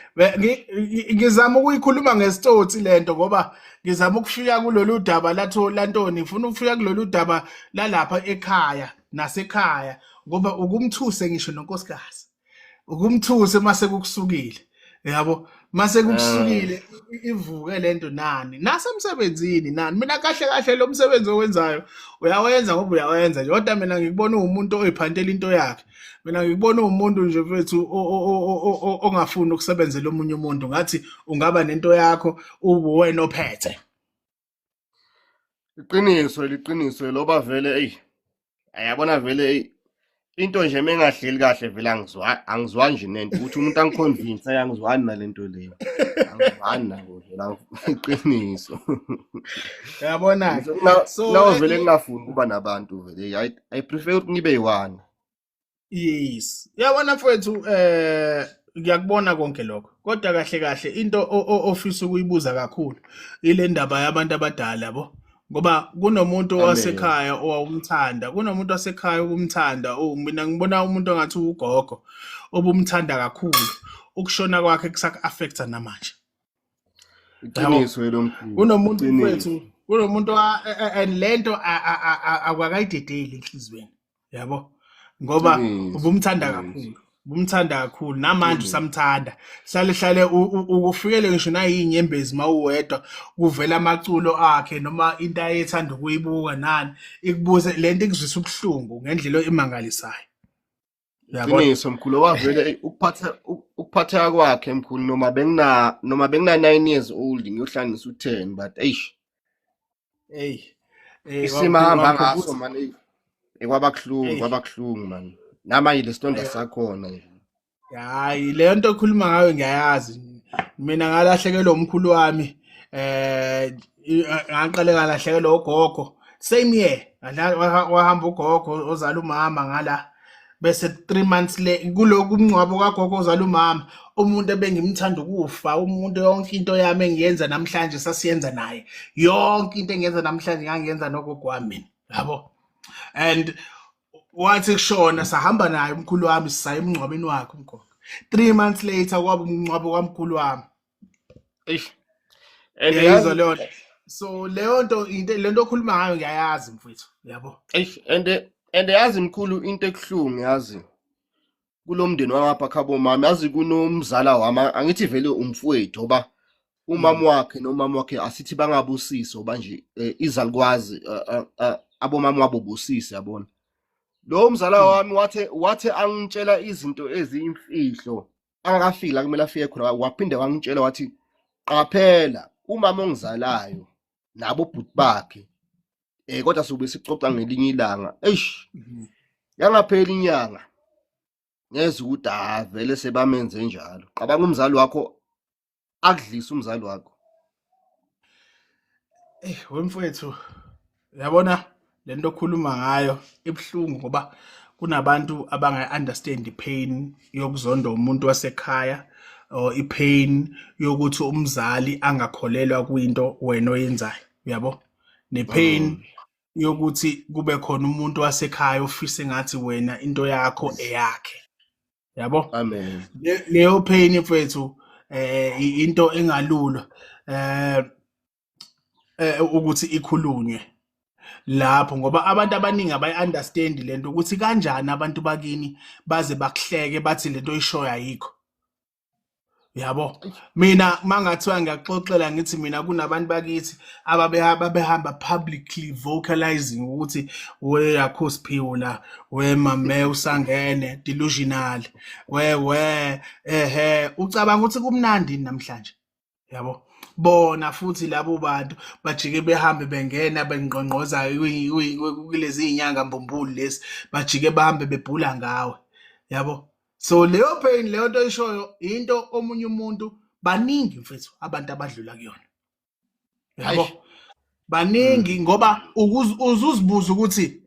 Ngizama ukuyikhuluma ngesitsotsi lento ngoba ngizama ukufika kulolu daba lantoni ngifuna ukufika kulolu daba lalapha ekhaya nasekhaya ngoba ukumthuse ngisho nonkosikazi. Ukumthuse mase kukusukile. Yabo mase kukusukile ivuke lento nani nasemsebenzini nani mina kahle lo msebenzi owenzayo uyawenza ngoba uyawenza nje kodwa mina ngikubona umuntu oyiphantela into yakhe mina ngikubona umuntu nje mfethu ongafuni ukusebenzela omunye umuntu ngathi ungaba nento yakho uwena ophethe Liqiniso loba vele ayabona vele into nje mengahleli kahle vele angizwani nje nento ukuthi umuntu angiconvince angizwani nalento leyo. Angizwani nako vele iqiniso. yabona So vele ngingafuni kuba nabantu vele. I prefer ukuthi ngibe yiwani. yes yabona mfethu ngiyakubona konke lokho kodwa kahle into ofisa ukuyibuza kakhulu ile ndaba yabantu abadala yabo ngoba kunomuntu wasekhaya owawumthanda kunomuntu wasekhaya ukumthanda mina ngibona umuntu ongathi ugogo obumthanda kakhulu ukushona kwakhe kusak-affecta namanje Iqiniso lo mkhulu. kunomuntu mfethu kunomuntu and lento akwakayidedeli enhlizweni yabo ngoba ubumthanda kakhulu namanje usamthanda hlale ukufikele ngisho nayinyembezi mawuwedwa kuvela amaculo akhe noma into ayethanda ukuyibuka nani ikubuze lento ikuzwisa ubuhlungu ngendlela emangalisayo yabo Iqiniso mkhulu wavele ukuphatha kwakhe mkhulu noma bengina 9 years old ngiyohlanganisa u10 but hey isima hamba ngaso man kwabakhulungu man namanje lesonto sakhona nje. hayi le nto okhuluma ngayo ngiyayazi mina ngalahlekelwa umkhulu wami ngaqale ngalahlekelwa ugogo same year wahamba ugogo ozala umama ngala bese 3 months kuloku umncwabo kagogo ozala umama umuntu ebengimthanda ukufa umuntu yonke into yami engiyenza namhlanje sasiyenza naye yonke into engiyenza namhlanje ngangiyenza nogogo wami yabo and wathi kushona sahamba naye umkhulu wami sisaye emncwabeni wakhe umgogo 3 months later kwaba umncwabo kamkhulu wami yezwa leyo so leyo nto lento okhuluma ngayo ngiyayazi mfethu yabo and yazi mkhulu into ekuhlungu yazi kulomndeni wangapha khabo mami yazi kunomzala wami angithi vele umfowethu oba umama wakhe nomama wakhe asithi bangabusiso manje izalukwazi abomama wabo busisi yabona lo mzala wami wathe angitshela izinto eziyimfihlo angakafika kumele afike khona waphinde wangitshela wathi qaphela umama ongizalayo nabo bhuti bakhe kodwa sobe sicoca ngelinye ilanga yangaphela inyanga ngeze ukuthi vele sebamenze njalo qabanga umzali wakho akudlisa umzali wakho wemfowethu yabona lento okhuluma ngayo ibhlungu ngoba kunabantu abanga-understand pain yokuzonda umuntu wasekhaya or ipain yokuthi umzali angakholelwa kwinto wena oyenzayo yabo nepain yokuthi kube khona umuntu wasekhaya ofise ngathi wena into yakho eyakhe yabo amen leyo pain mfethu into engalula ukuthi ikhulunywe lapho ngoba abantu abaningi abayi-understand lento ukuthi kanjani abantu bakini baze bakuhleke bathi lento oyishoyo ayikho yabo mina mangathiwa ngiyaxoxela ngithi mina kunabantu bakithi ababehamba publicly vocalizing ukuthi we Yakhosiphiwe la we mame usangene delusional we ucabanga ukuthi kumnandi namhlanje yabo. Bona futhi labo bantu bajike behambe bengena bengqongqoza kulezi inyanga mbumbulu lesi bajike bahambe bebhula ngawe yabo. So leyo pain leyo nto ishoyo into omunye umuntu baningi mfethu abantu abadlula kuyona yabo. Baningi ngoba uzuzibuza ukuthi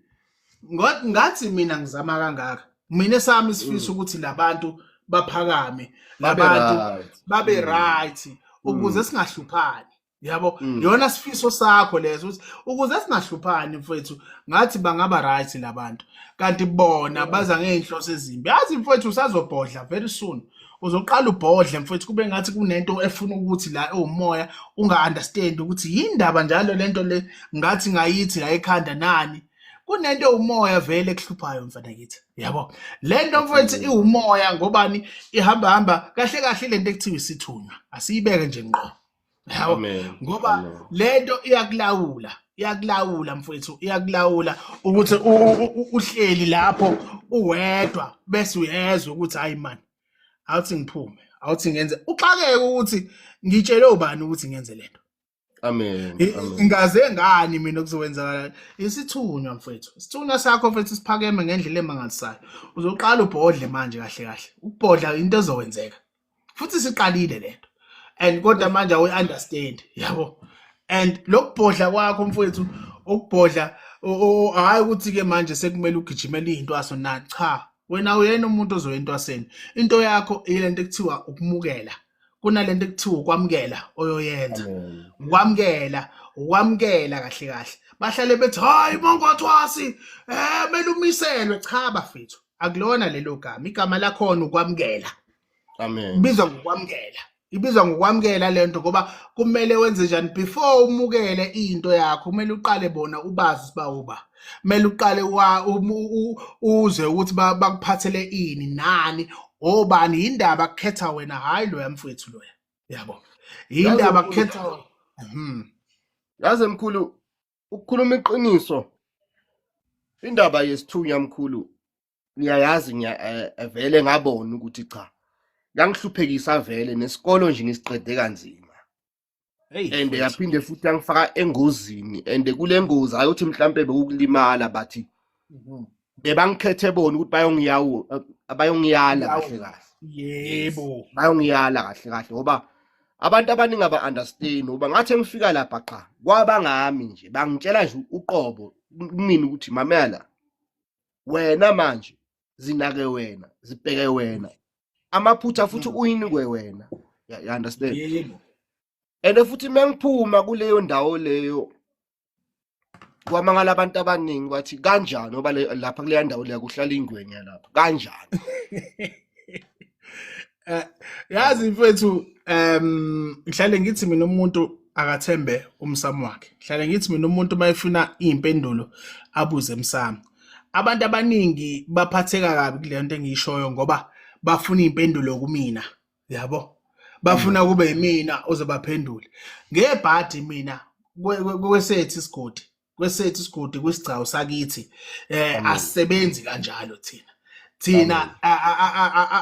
ngathi mina ngizama kangaka mina sami isifiso ukuthi labantu baphakame labantu babe right ukuze singahluphani yabo. Yona sifiso sakho lezo ukuthi ukuze singahluphani mfethu ngathi bangaba right labantu kanti bona baza ngeinhloso ezimbi. Yazi mfethu usazobhodla very soon uzoqala ubhodle mfethu kube ngathi kunento efuna ukuthi la umoya unga-understand ukuthi yindaba njalo lento le ngathi ngayithi la ekhanda nani kunento umoya vele ekuhluphayo mfana kithi yabo. Lento mfethu iwumoya ngobani ihamba kahle kahle lento ekuthiwa isithunywa asiyibeke nje ngqo yabo ngoba lento iyakulawula mfethu iyakulawula ukuthi uhleli lapho uwedwa bese uyezwa ukuthi hayi man awuthi ngiphume awuthi ngenze uxakeke ukuthi ngitshele ubani ukuthi ngenze lento. Amen. Ngaze ngani mina kuzokwenzakala isithunywa mfethu. Isithunywa sakho mfethu siphakeme ngendlela emangalisayo. Uzoqala ubhodle manje kahle kahle. Ukubhodla into ezokwenzeka. Futhi siqalile lento. And kodwa manje awu understand yabo. And lokubhodla kwakho mfethu ukubhodla hayi ukuthi ke manje sekumele ugijimele izinto aso na cha. Wena uyena umuntu ozoyentwaseni. Into yakho ilento ekuthiwa ukumukela. Kunalento ekuthiwa ukwamukela oyoyenza. Ukwamukela kahle kahle. Bahlale bethi hayi mongwathwasi mele umiselwe cha bafethu. Akulona lelo gama. Igama lakho ukwamukela. Amen. Ibizwa ngokwamukela lento ngoba kumele wenze njani before umukele into yakho kumele uqale bona ubazi siba uba. Kumele uqale uze ukuthi bakuphathele ini nani obani indaba kukhetha wena hayi lo yamfethu loya yabo. Indaba kukhetha wena. Yazi mkhulu ukukhuluma iqiniso indaba yesithunya mkhulu niyayazi vele ngabona ukuthi cha yangihluphekisa vele nesikolo nje ngisiqede kanzima. And yaphinde futhi yangifaka engozini and kule ngozi ayothi mhlambe bekulimala bathi bebangikhethe bona ukuthi bayongiyala kahle kahle. Yebo. Bayongiyala kahle kahle ngoba abantu abaningi aba-understand ngoba ngathi ngifika lapha cha kwabangami nje bangitshela nje uqobo kumina ukuthi mamela wena manje zinake wena zibheke wena amaphutha futhi uyinikwe wena you understand. Yebo. And futhi mengiphuma kuleyo ndawo leyo kwamangala abantu abaningi bathi kanjani ngoba lapha kuleya ndawo leya kuhlala ingwenya lapha kanjani. Yazi mfethu ngihlale ngithi mina umuntu akathembe umsamo wakhe. Ngihlale ngithi mina umuntu mayefuna impendulo abuze emsamo. Abantu abaningi baphatheka kabi kule nto engiyishoyo ngoba bafuna impendulo kumina yabo. Bafuna kube yimina ozobaphendula. Ngebhadi mina kwesethu isigodi kwisigcawu sakithi asisebenzi kanjalo thina. Thina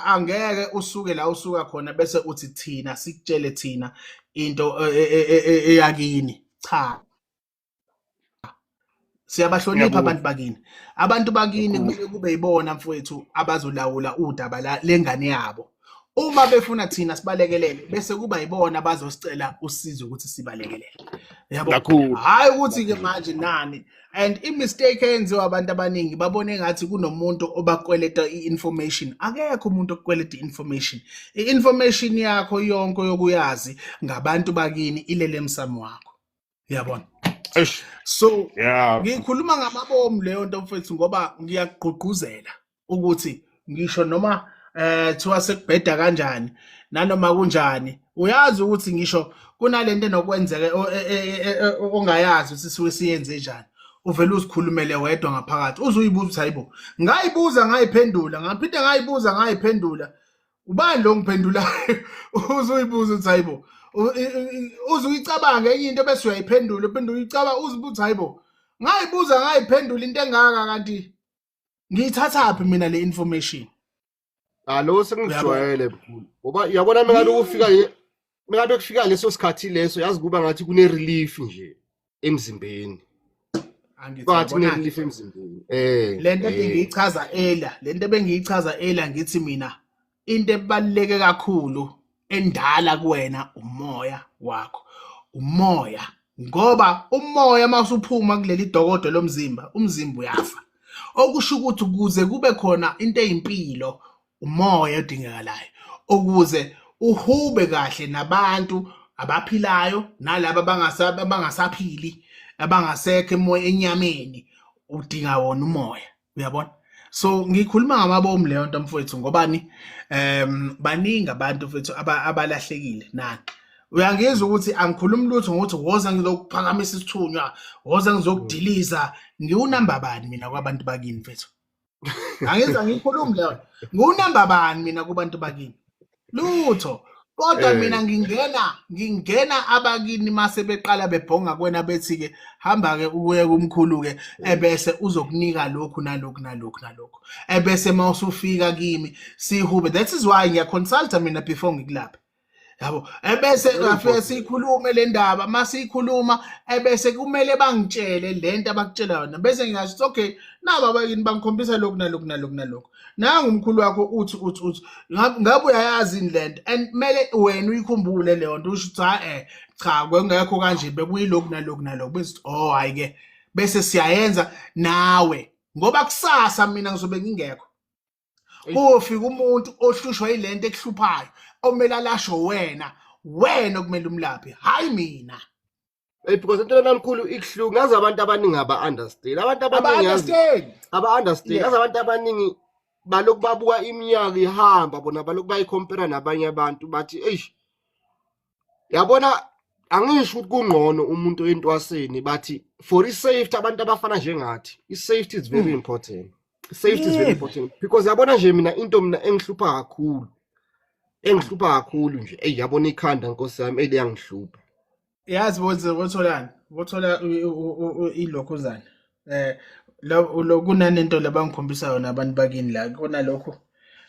angeke usuke la usuka khona bese uthi thina sikutshele thina into eyakini cha. Siyabahlonipha abantu bakini. Abantu bakini kumele kube yibona mfowethu abazolawula udaba lengane yabo. Uma befuna thina sibalekelele bese kuba yibona bazosicela usizo ukuthi sibalekelele. Yabo. Hayi ukuthi ke manje nani. And imistake eyenziwa abantu abaningi babone ngathi kunomuntu obakweleta i-information. Akekho umuntu okweleta i-information. I-information yakho yonke yokuyazi ngabantu bakini ilele emsamo wakho. Yabona. So ngikhuluma ngamabomu leyo nto mfethu ngoba ngiyagqugquzela ukuthi ngisho noma thiwa sekubheda kanjani nanoma kunjani uyazi ukuthi ngisho kunalento enokwenzeka ongayazi ukuthi siwe siyenze njani uvela uzikhulumele wedwa ngaphakathi uzuyibuza ukuthi hayibo ngayibuza ngayiphendula ngaphinde ngayibuza ngayiphendula ubani lo ngiphendulayo uzuyibuza ukuthi hayibo uzuyicabanga enye into bese uyayiphendula uphendula uyicabanga uzibuza hayibo ngayibuza ngayiphendula into engaka kanti ngiyithathaphi mina le information. Lo sengijwayele mkhulu ngoba uyabona mina lokufika ngabe kufika leso sikhathi leso yazi kuba ngathi kune relief nje emzimbeni. Angithi Bathi kune yabona relief emzimbeni. lento bengiyichaza earlier ngithi mina into ebaluleke kakhulu endala kuwena umoya wakho. Umoya ngoba umoya masuphuma kuleli dokodo lomzimba umzimba uyafa. Okusho ukuthi ukuze kube khona into eyimpilo umoya odingakalayo ukuze uhube kahle nabantu abaphilayo nalabo abangasaphili abangasekho enyameni udinga wona umoya uyabona. So ngikhuluma ngamabomu leyo nto mfowethu ngobani baningi abantu mfowethu abalahlekile nani. Uyangizwa ukuthi angikhulumi lutho ngokuthi woza ngizokuphakamisa isithunywa woza ngizokudiliza ngiwunamba bani mina kwabantu bakini mfethu. Angizwa ngikhuluma leyo ngiwunamba bani mina kubantu bakini lutho. Kodwa mina ngingena abakini mase beqala bebhonga kwena bethi ke hamba ke uye kumkhulu ke ebese uzokunika lokhu nalokhu ebese mawusufika kimi sihube. That is why ngiya consult mina before ngikulapha yabo. Ebese afike sikhulume le ndaba masikhuluma ebese kumele bangitshele lento abakutshela yona bese ngingasho okay naba bakini bangikhombisa lokhu nalokhu nangu umkhulu wakho uthi ngabe uyayazi lento and kumele wena uyikhumbule leyo nto usho ukuthi cha kwengekho kanje bekuyilokhu nalokhu bese oh hayi ke bese siyayenza nawe ngoba kusasa mina ngizobe ngingekho. Ufika umuntu ohlushwa yilento ekuhluphayo omela alasho wena kumele umlaphe hayi mina. Because into namkhulu ikuhluku ngazi abantu abaningi aba-understand. Abantu abaningi aba-understand. Ngazi abantu abaningi balokhu babuka iminyaka ihamba bona balokhu bayicompare nabanye abantu bathi eish yabona angisho ukuthi kungqono umuntu entwaseni bathi for i-safety abantu abafana njengathi i-safety is very important. Safety is very important because yabona nje mina into mina engihlupha kakhulu nje yabona ikhanda nkosi yami eliyangihlupha. Yazi wothola ilokhuzana lo kunanento labangikhombisa yona abantu bakini la kona lokho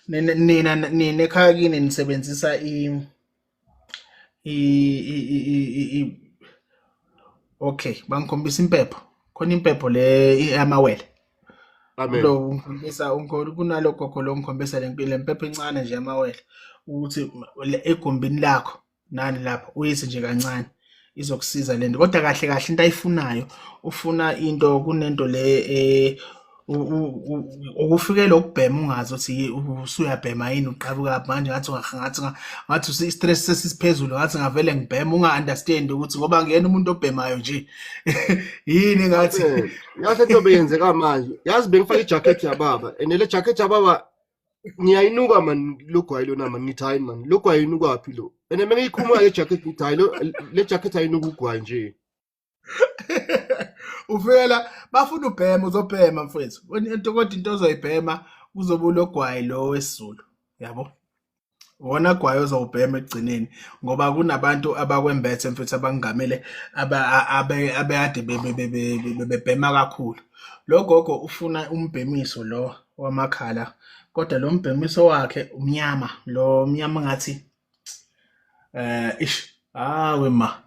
nina ekhaya kini nisebenzisa okay bangikhombisa impepho khona impepho le amawele lo ngikhombisa kunalokho khona lo ngikhombisa le mpepho encane nje amawele ukuthi egumbini lakho nani lapha uyise nje kancane izokusiza lento kodwa kahle into ayifunayo ufuna into kunento le ukufikela ukubhema ungazi ukuthi usuyabhema yini uqhabuka manje ngathi i-stress sesiphezulu ngathi ngavele ngibhema unga-understand ukuthi ngoba ngiyena umuntu obhemayo nje yini ngathi yazi into beyenzeka manje yazi bengifaka ijacket yababa and le jacket yababa ngiyayinuka man logwayi lona man ngithi hayi man logwayi inuka waphi lo and mina ngiyikhuluma le jacket ngithi hayi le jacket ayinuka ugwayi nje. Ufela bafuna ubhema uzobhema mfethu kodwa into ozoyibhema kuzoba ulogwayi lo wesiZulu yabo wona gwayi ozowubhema ekugcineni ngoba kunabantu abakwembethe mfethu abangamele abekade bebhema kakhulu. Lo gogo ufuna umbhemiso lo wamakhala kodwa lo mbhemiso wakhe umnyama lo mnyama ngathi hawe ma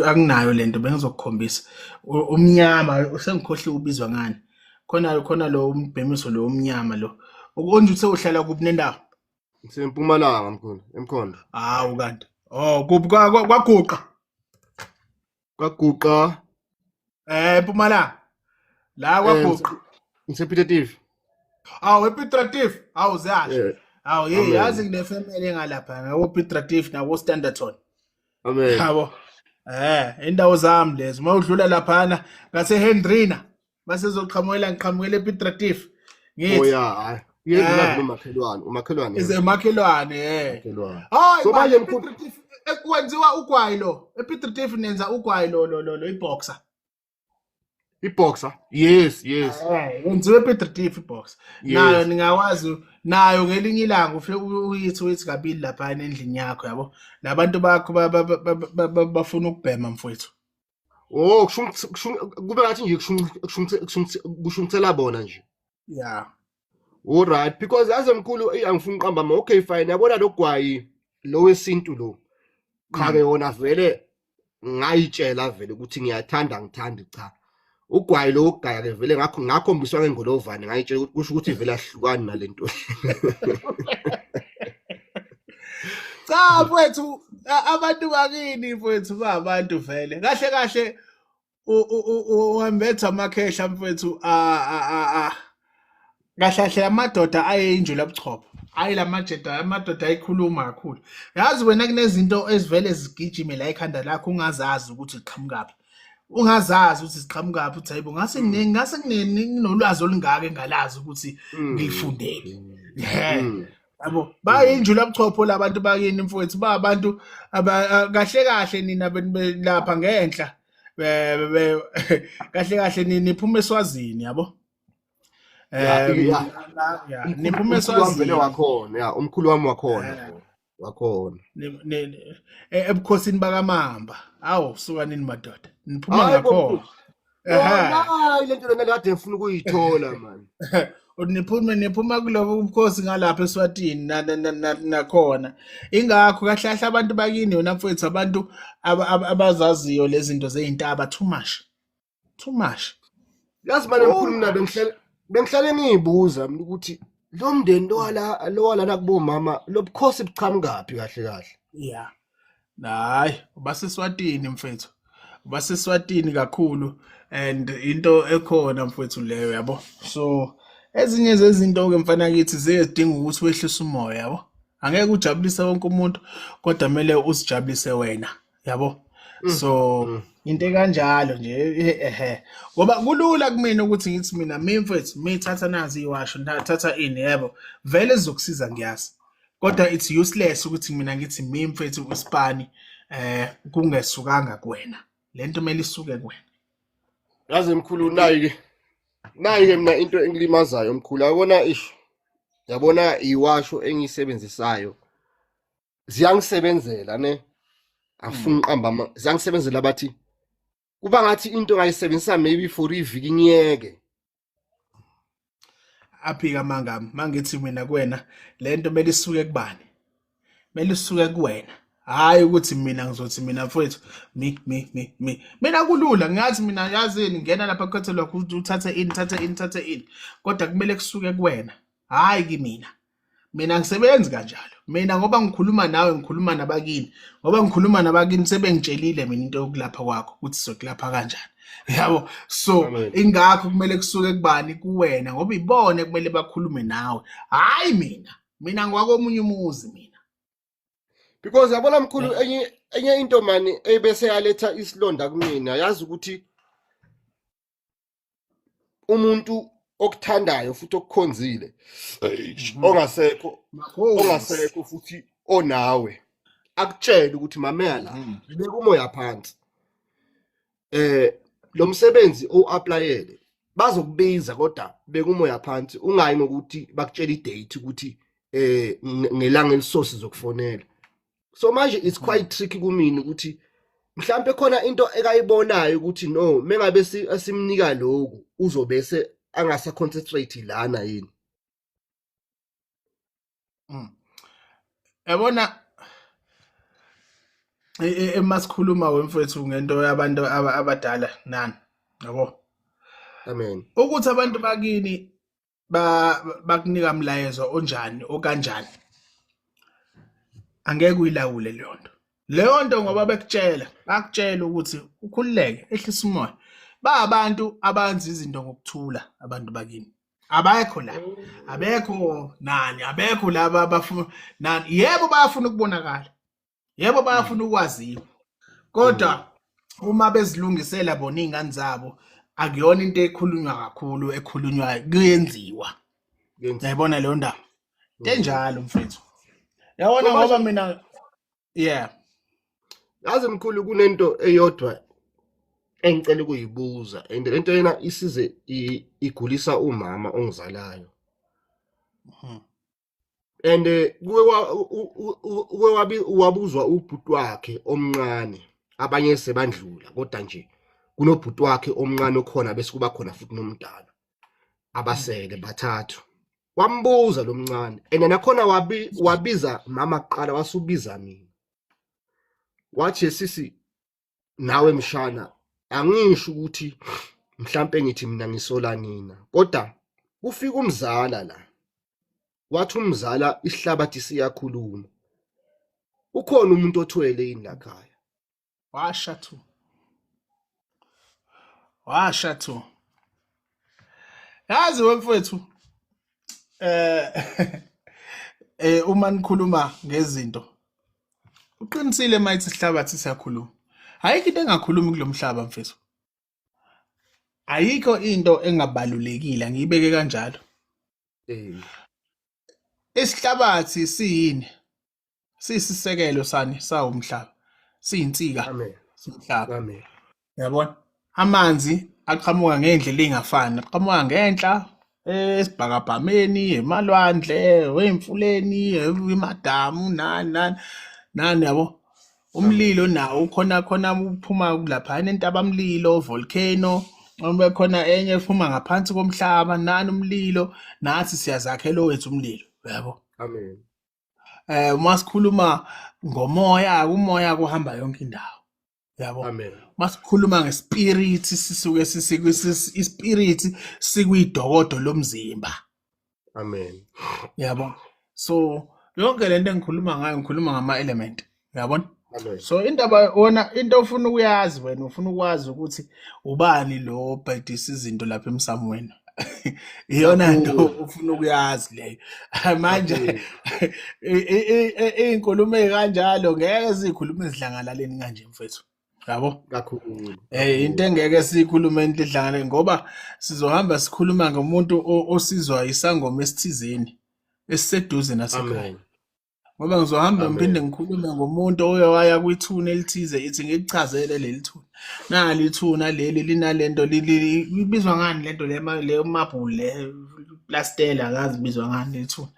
akunayo lento bengizokukhombisa umnyama usengikhohle ubizwa ngani khona lo umbhemiso lo umnyama lo ukonje uthe uhlala kuphi nendawo ngisempumalanga mkhulu emkhondo. Hawu kanti kuphi kwaguqa Mpumalanga la kwaguqa ngisePietatief. ePietatief zazi yazi kule family engalapha ngawo Pietatief nawo Standerton. Amen. Yabo. Indawo zami lezo mawudlula laphana ngase Hendrina base zoqhamukela ngiqhamukele ePietatief. Ngithi. Yeah. Yena umakhelwane. Makhelwane. So manje ePietatief ekwenziwa ugwayi lo. ePietatief nenza ugwayi lo iboxer. Iboxer? Yes. Wenziwe ePietatief iboxer. Nayo ningawazi nayo ngelinye ilanga ufike uyithi kabili lapha endlini yakho yabo. Labantu bakho bafuna ukubhema mfowethu. Kube ngathi nje kushuntsela bona nje. Yeah. All right because as emkhulu angifuna uqamba okay fine yabona lo gwayi lo wesintu lo. Cha-ke yona vele ngayitshela vele ukuthi ngiyathanda ngithandi cha. Ugwayi lo ugaya ke vele ngakhombiswa ngengolovane ngayitshela ukuthi kusho ukuthi vele ahlukani nalento. Cha mfowethu abantu bakini mfowethu babantu vele. Kahle kahle uhambetha amakhehla mfowethu kahle kahle amadoda ayinjula buchopho. Hayi amadoda ayikhuluma kakhulu. Yazi wena kunezinto ezivele zigijime la ekhanda lakho ungazazi ukuthi ziqhamukaphi. Ungazazi ukuthi ziqhamukaphi uthi hayibo ngase nginolwazi olungaka engalazi ukuthi ngilifundele. Yabo bayinjula buchopho labantu bakini mfowethu babantu kahle kahle nina lapha ngenhla kahle kahle niphuma eSwazini yabo. Niphuma eSwazini wakhona umkhulu wami wakhona ebukhosini bakamamba. Awu suka nini madoda niphuma ngakhona. Hayi lento lena kade ngifuna ukuyithola man. Niphuma kulobo ubukhosi ngalapha eSwatini nakhona. Ingakho kahle kahle abantu bakini yona mfowethu abantu abazaziyo lezi zinto zeintaba too much. Yazi manje mkhulu mina bengihlale ngiyibuza mina ukuthi lo mndeni lo wala kubo mama lo bukhosi buqhamukaphi kahle kahle. Yeah. Hayi baseswatini mfethu. Baseswatini kakhulu and into ekhona mfethu leyo yabo. So ezinye zezinto ke mfana kithi ziyedinga ukuthi wehlise umoya yabo. Angeke ujabulise wonke umuntu kodwa kumele usijabulise wena yabo. So into kanjalo nje ngoba kulula kumina ukuthi ngithi mina mfethu mithatha nazi iwasho ndathatha ini yebo vele sizokusiza ngiyazi kodwa it's useless ukuthi mina ngithi mfethu uSpani kungesukanga kuwena lento kumele isuke kuwena. Yazi mkhulu nayi ke mina into engilimazayo mkhulu yabona yabona iwasho engisebenzisayo ziyangisebenzela ne afuna uqamba ziyangisebenzela bathi kuba ngathi into ngayisebenzisa maybe for iviki ngiyeke aphika mangithi mina kuwena lento kumele isuke kubani kumele isuke kuwena hayi ukuthi mina ngizothi mina mfowethu mina kulula ngathi mina yazini ngena lapha kukhethelwa ukuthi uthathe ini kodwa kumele kusuke kuwena hayi kimi mina ngisebenzi kanjalo mina ngoba ngikhuluma nawe ngikhuluma nabakini ngoba ngikhuluma nabakini sebengitshelile mina into yokulapha kwakho ukuthi sokulapha kanjani yabo so ingakho kumele kusuke kubani kuwena ngoba ibone kumele bakhulume nawe hayi mina ngwakomunye umuzi mina. Because yabona mkhulu enye into mani ebese yaletha isilonda kumina yazi ukuthi umuntu okuthandayo futhi okukhonzile ongasekho futhi onawe akutshela ukuthi mamela beka umoya phansi lo msebenzi o-applyele bazokubiza kodwa beka umoya phansi ungayi ngokuthi bakutshela idate ukuthi ngelanga elisosi zokufonela. So manje it's quite tricky kumina ukuthi mhlambe khona into ekayibonayo ukuthi no mengabe asimnika lokho uzobese angasa concentrate lana yini. Yabona emasikhuluma wemfethu ngento yabantu abadala nani yabo. Amen. Ukuthi abantu bakini bakunika umlayezo onjani okanjani angeke uyilawule leyo nto ngoba bakutshela ukuthi ukhululeke ehlisa umoya abantu abenza izinto ngokuthula abantu bakini abekho laba abafuna nani yebo bayafuna ukubonakala yebo bayafuna ukwaziwa kodwa uma bezilungisela bona izingane zabo akuyona into ekhulunywa kakhulu ekhulunywayo kuyenziwa yayibona leyo ndaba enjalo mfethu yabona ngoba mina yazi mkhulu kunento eyodwa engicela ukuyibuza and lento yena isize igulisa umama ongizalayo and wabuzwa ubhuti wakhe omncane abanye sebandlula kodwa nje kunobhuti wakhe omncane okhona bese kuba khona futhi nomdala abasele bathathu wambuza lo mncane and nakhona wabiza mama kuqala wasubiza mina wathi sisi nawe mshana angisho ukuthi mhlambe ngithi mina ngisola nina kodwa ufika umzala la wathi umzala isihlabathi siyakhuluma ukhona umuntu othwele yini la khaya washa tu yazi wemfowethu uma nikhuluma ngezinto uqinisile mayithi isihlabathi siyakhuluma ayikho into engakhulumi kulomhlaba mfethu ayikho into engabalulekile ngiyibeke kanjalo isihlabathi siyini sisisekelo sani sawo umhlaba siyinsika amen somhlaba amen yabona amanzi aqhamuka ngendlela engafani aqhamuka ngenhla esibhakabhameni emalwandle wemfuleni emadamu nani yabo umlilo nawo khona uphuma lapha entabamlilo volcano uma khona enye ephuma ngaphansi komhlaba nani umlilo nathi siyazakhela wethu umlilo yabo amen uma sikhuluma ngomoya umoya kuhamba yonke indawo yabo amen masikhuluma ngespirit sisuke ispirit sikuyidokodo lomzimba amen yabo so yonke lento engikhuluma ngayo ngikhuluma ngama element yabona amen so indaba wona into ofuna ukuyazi wena ufuna ukwazi ukuthi ubani lo obhedisa izinto lapha emsamweni iyona nto ufuna ukuyazi leyo manje izinkulumo ezikanjalo ngeke sikhulume izidlangalaleni kanje mfethu yabo kakhulu into engeke siyikhulume endidlangaleni ngoba sizohamba sikhuluma ngomuntu osizwa isangoma esithizeni esiseduze nasekhaya amen ngoba ngizohamba Amen. ngiphinde ngikhulume ngomuntu oye waya kwithuna elithize ithi ngikuchazele leli thuna nali ithuna leli linalento libizwa ngani lento le mabhulu le plastela akazi bizwa ngani lethuna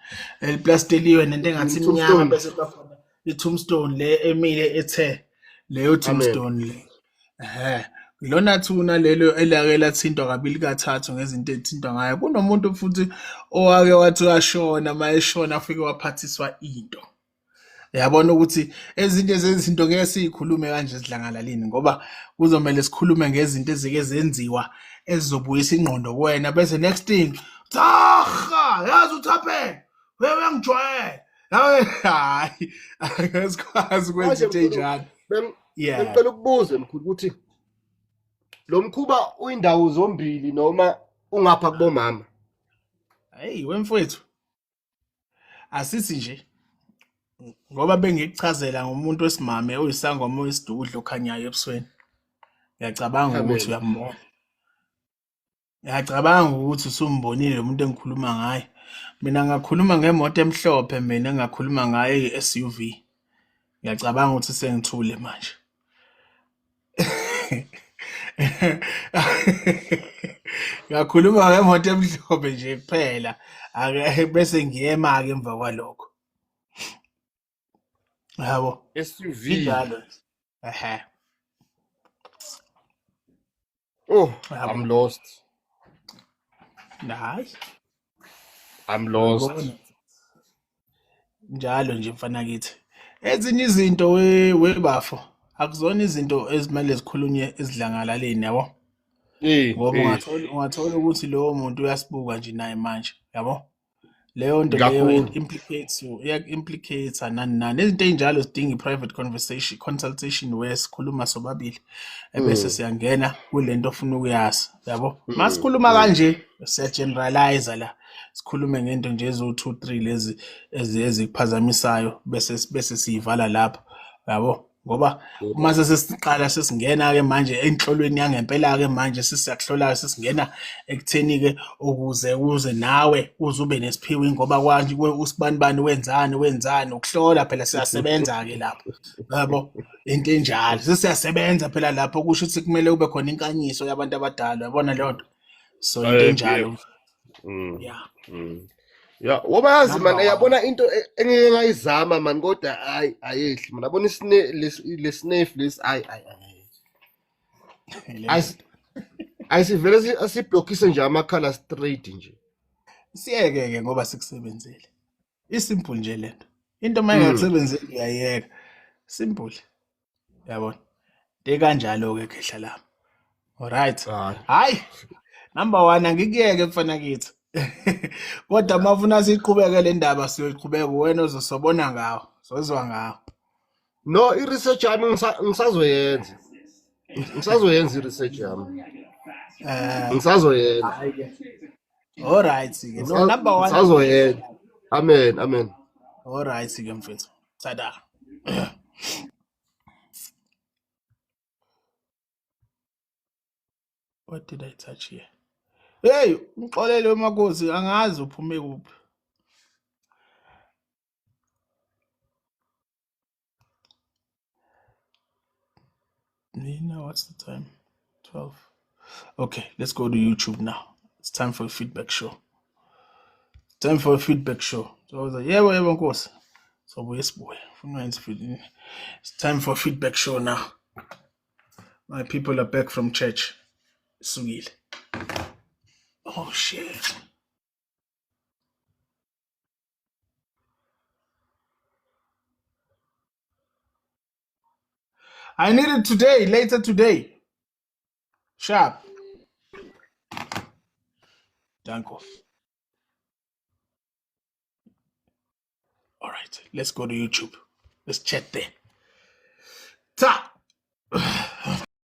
eliplasteliwe nento engathi imnyama Tombstone. bese bakhona i-tombstone le emile ethe leyo tombstone le lona thuna lelo elake lathintwa kabili kathathu ngezinto ezithintwa ngayo kunomuntu futhi owake wathi uyashona mayeshona afike waphathiswa into yabona ukuthi ezinye zezinto ngeke sizikhulume kanje sidlangalalini ngoba kuzomela sikhulume ngezinto ezike zenziwa ezizobuyisa ingqondo kuwena bese next thing tsaha yazi uthaphela wewe ngijwayele hayi akasikwazi kwenza into enjalo yeah Ngicela ukubuze mkhulu ukuthi lo mkhuba uyindawo zombili noma ungapha kubomama hey wemfowethu asithi nje ngoba bengikuchazela ngomuntu wesimame oyisangoma oyisidudla okhanyayo ebusweni ngiyacabanga Amen. ukuthi uyambona ngiyacabanga ukuthi usumbonile lo muntu engikhuluma ngaye mina ngakhuluma ngemoto emhlophe mina ngakhuluma ngaye i-SUV ngiyacabanga ukuthi sengithule manje ngakhuluma ngemoto emhlophe nje kuphela ake bese ngiyema-ke emva kwalokho yabo SUV injalo oh Yabo. I'm lost hayi I'm lost Ngibona. Njalo nje mfana kithi ezinye izinto webafo akuzona izinto ezimele zikhulunywe ezidlangalaleni yabo ngoba ungathola ukuthi lowo muntu uyasibuka nje naye manje yabo leyo nto leyo implicates nani izinto ey'njalo zidinga i-private consultation where sikhuluma sobabili ebese siyangena kule nto ofuna ukuyazi yabo masikhuluma kanje siyageneralize la sikhulume ngento nje ezo 2-3 lezi ezikuphazamisayo bese siyivala lapho yabo ngoba uma sesiqala sesingena ke manje enhlolweni yangempela ke manje sesiyakuhlola sesingena ekutheni ke ukuze nawe uzube nesiphiwo ngoba kwanje usibanibani wenzani ukuhlola phela siyasebenza ke lapho yabo into enjalo sesiyasebenza phela lapho kusho ukuthi kumele ube khona inkanyiso yabantu abadala yabona leyo nto so into enjalo yeah ya woba yazi man yabona into engeke ngayizama man kodwa ayehli man yabona lesnef lesi ayisivele asiblockise nje amakhala straight nje siyeke-ke ngoba sikusebenzele isimple nje lento into uma ingakusebenzeli uyayeka simple Yabona. Dekanjalo ke khehla lami. Alright. Hayi. Hayi. Number 1 angikuyeke mfana kithi. Kodwa mafuna siqhubeke le ndaba siyoyiqhubeka wena ozosobona ngawo. Sozwa ngawo. No, i-research yami ngisazoyenza. Ngisazoyenza i-research yami. Ngisazoyenza. Hayi ke. Alright ke. No number 1. Ngisazoyenza. Amen, amen. Alright ke mfethu. Tada. What did I touch here? Hey, uxolele wemakhosi angazi uphume kuphi. Nina, what's the time? 12. Okay, let's go to YouTube now. It's time for a feedback show. Time for a feedback show. So I was like, yeah, whatever, of course. So yes, boy. It's time for a feedback show now. My people are back from church. Sugil. Oh shit. I need it today, later today. Sharp. Danko. All right, let's go to YouTube. Let's chat there. Ta.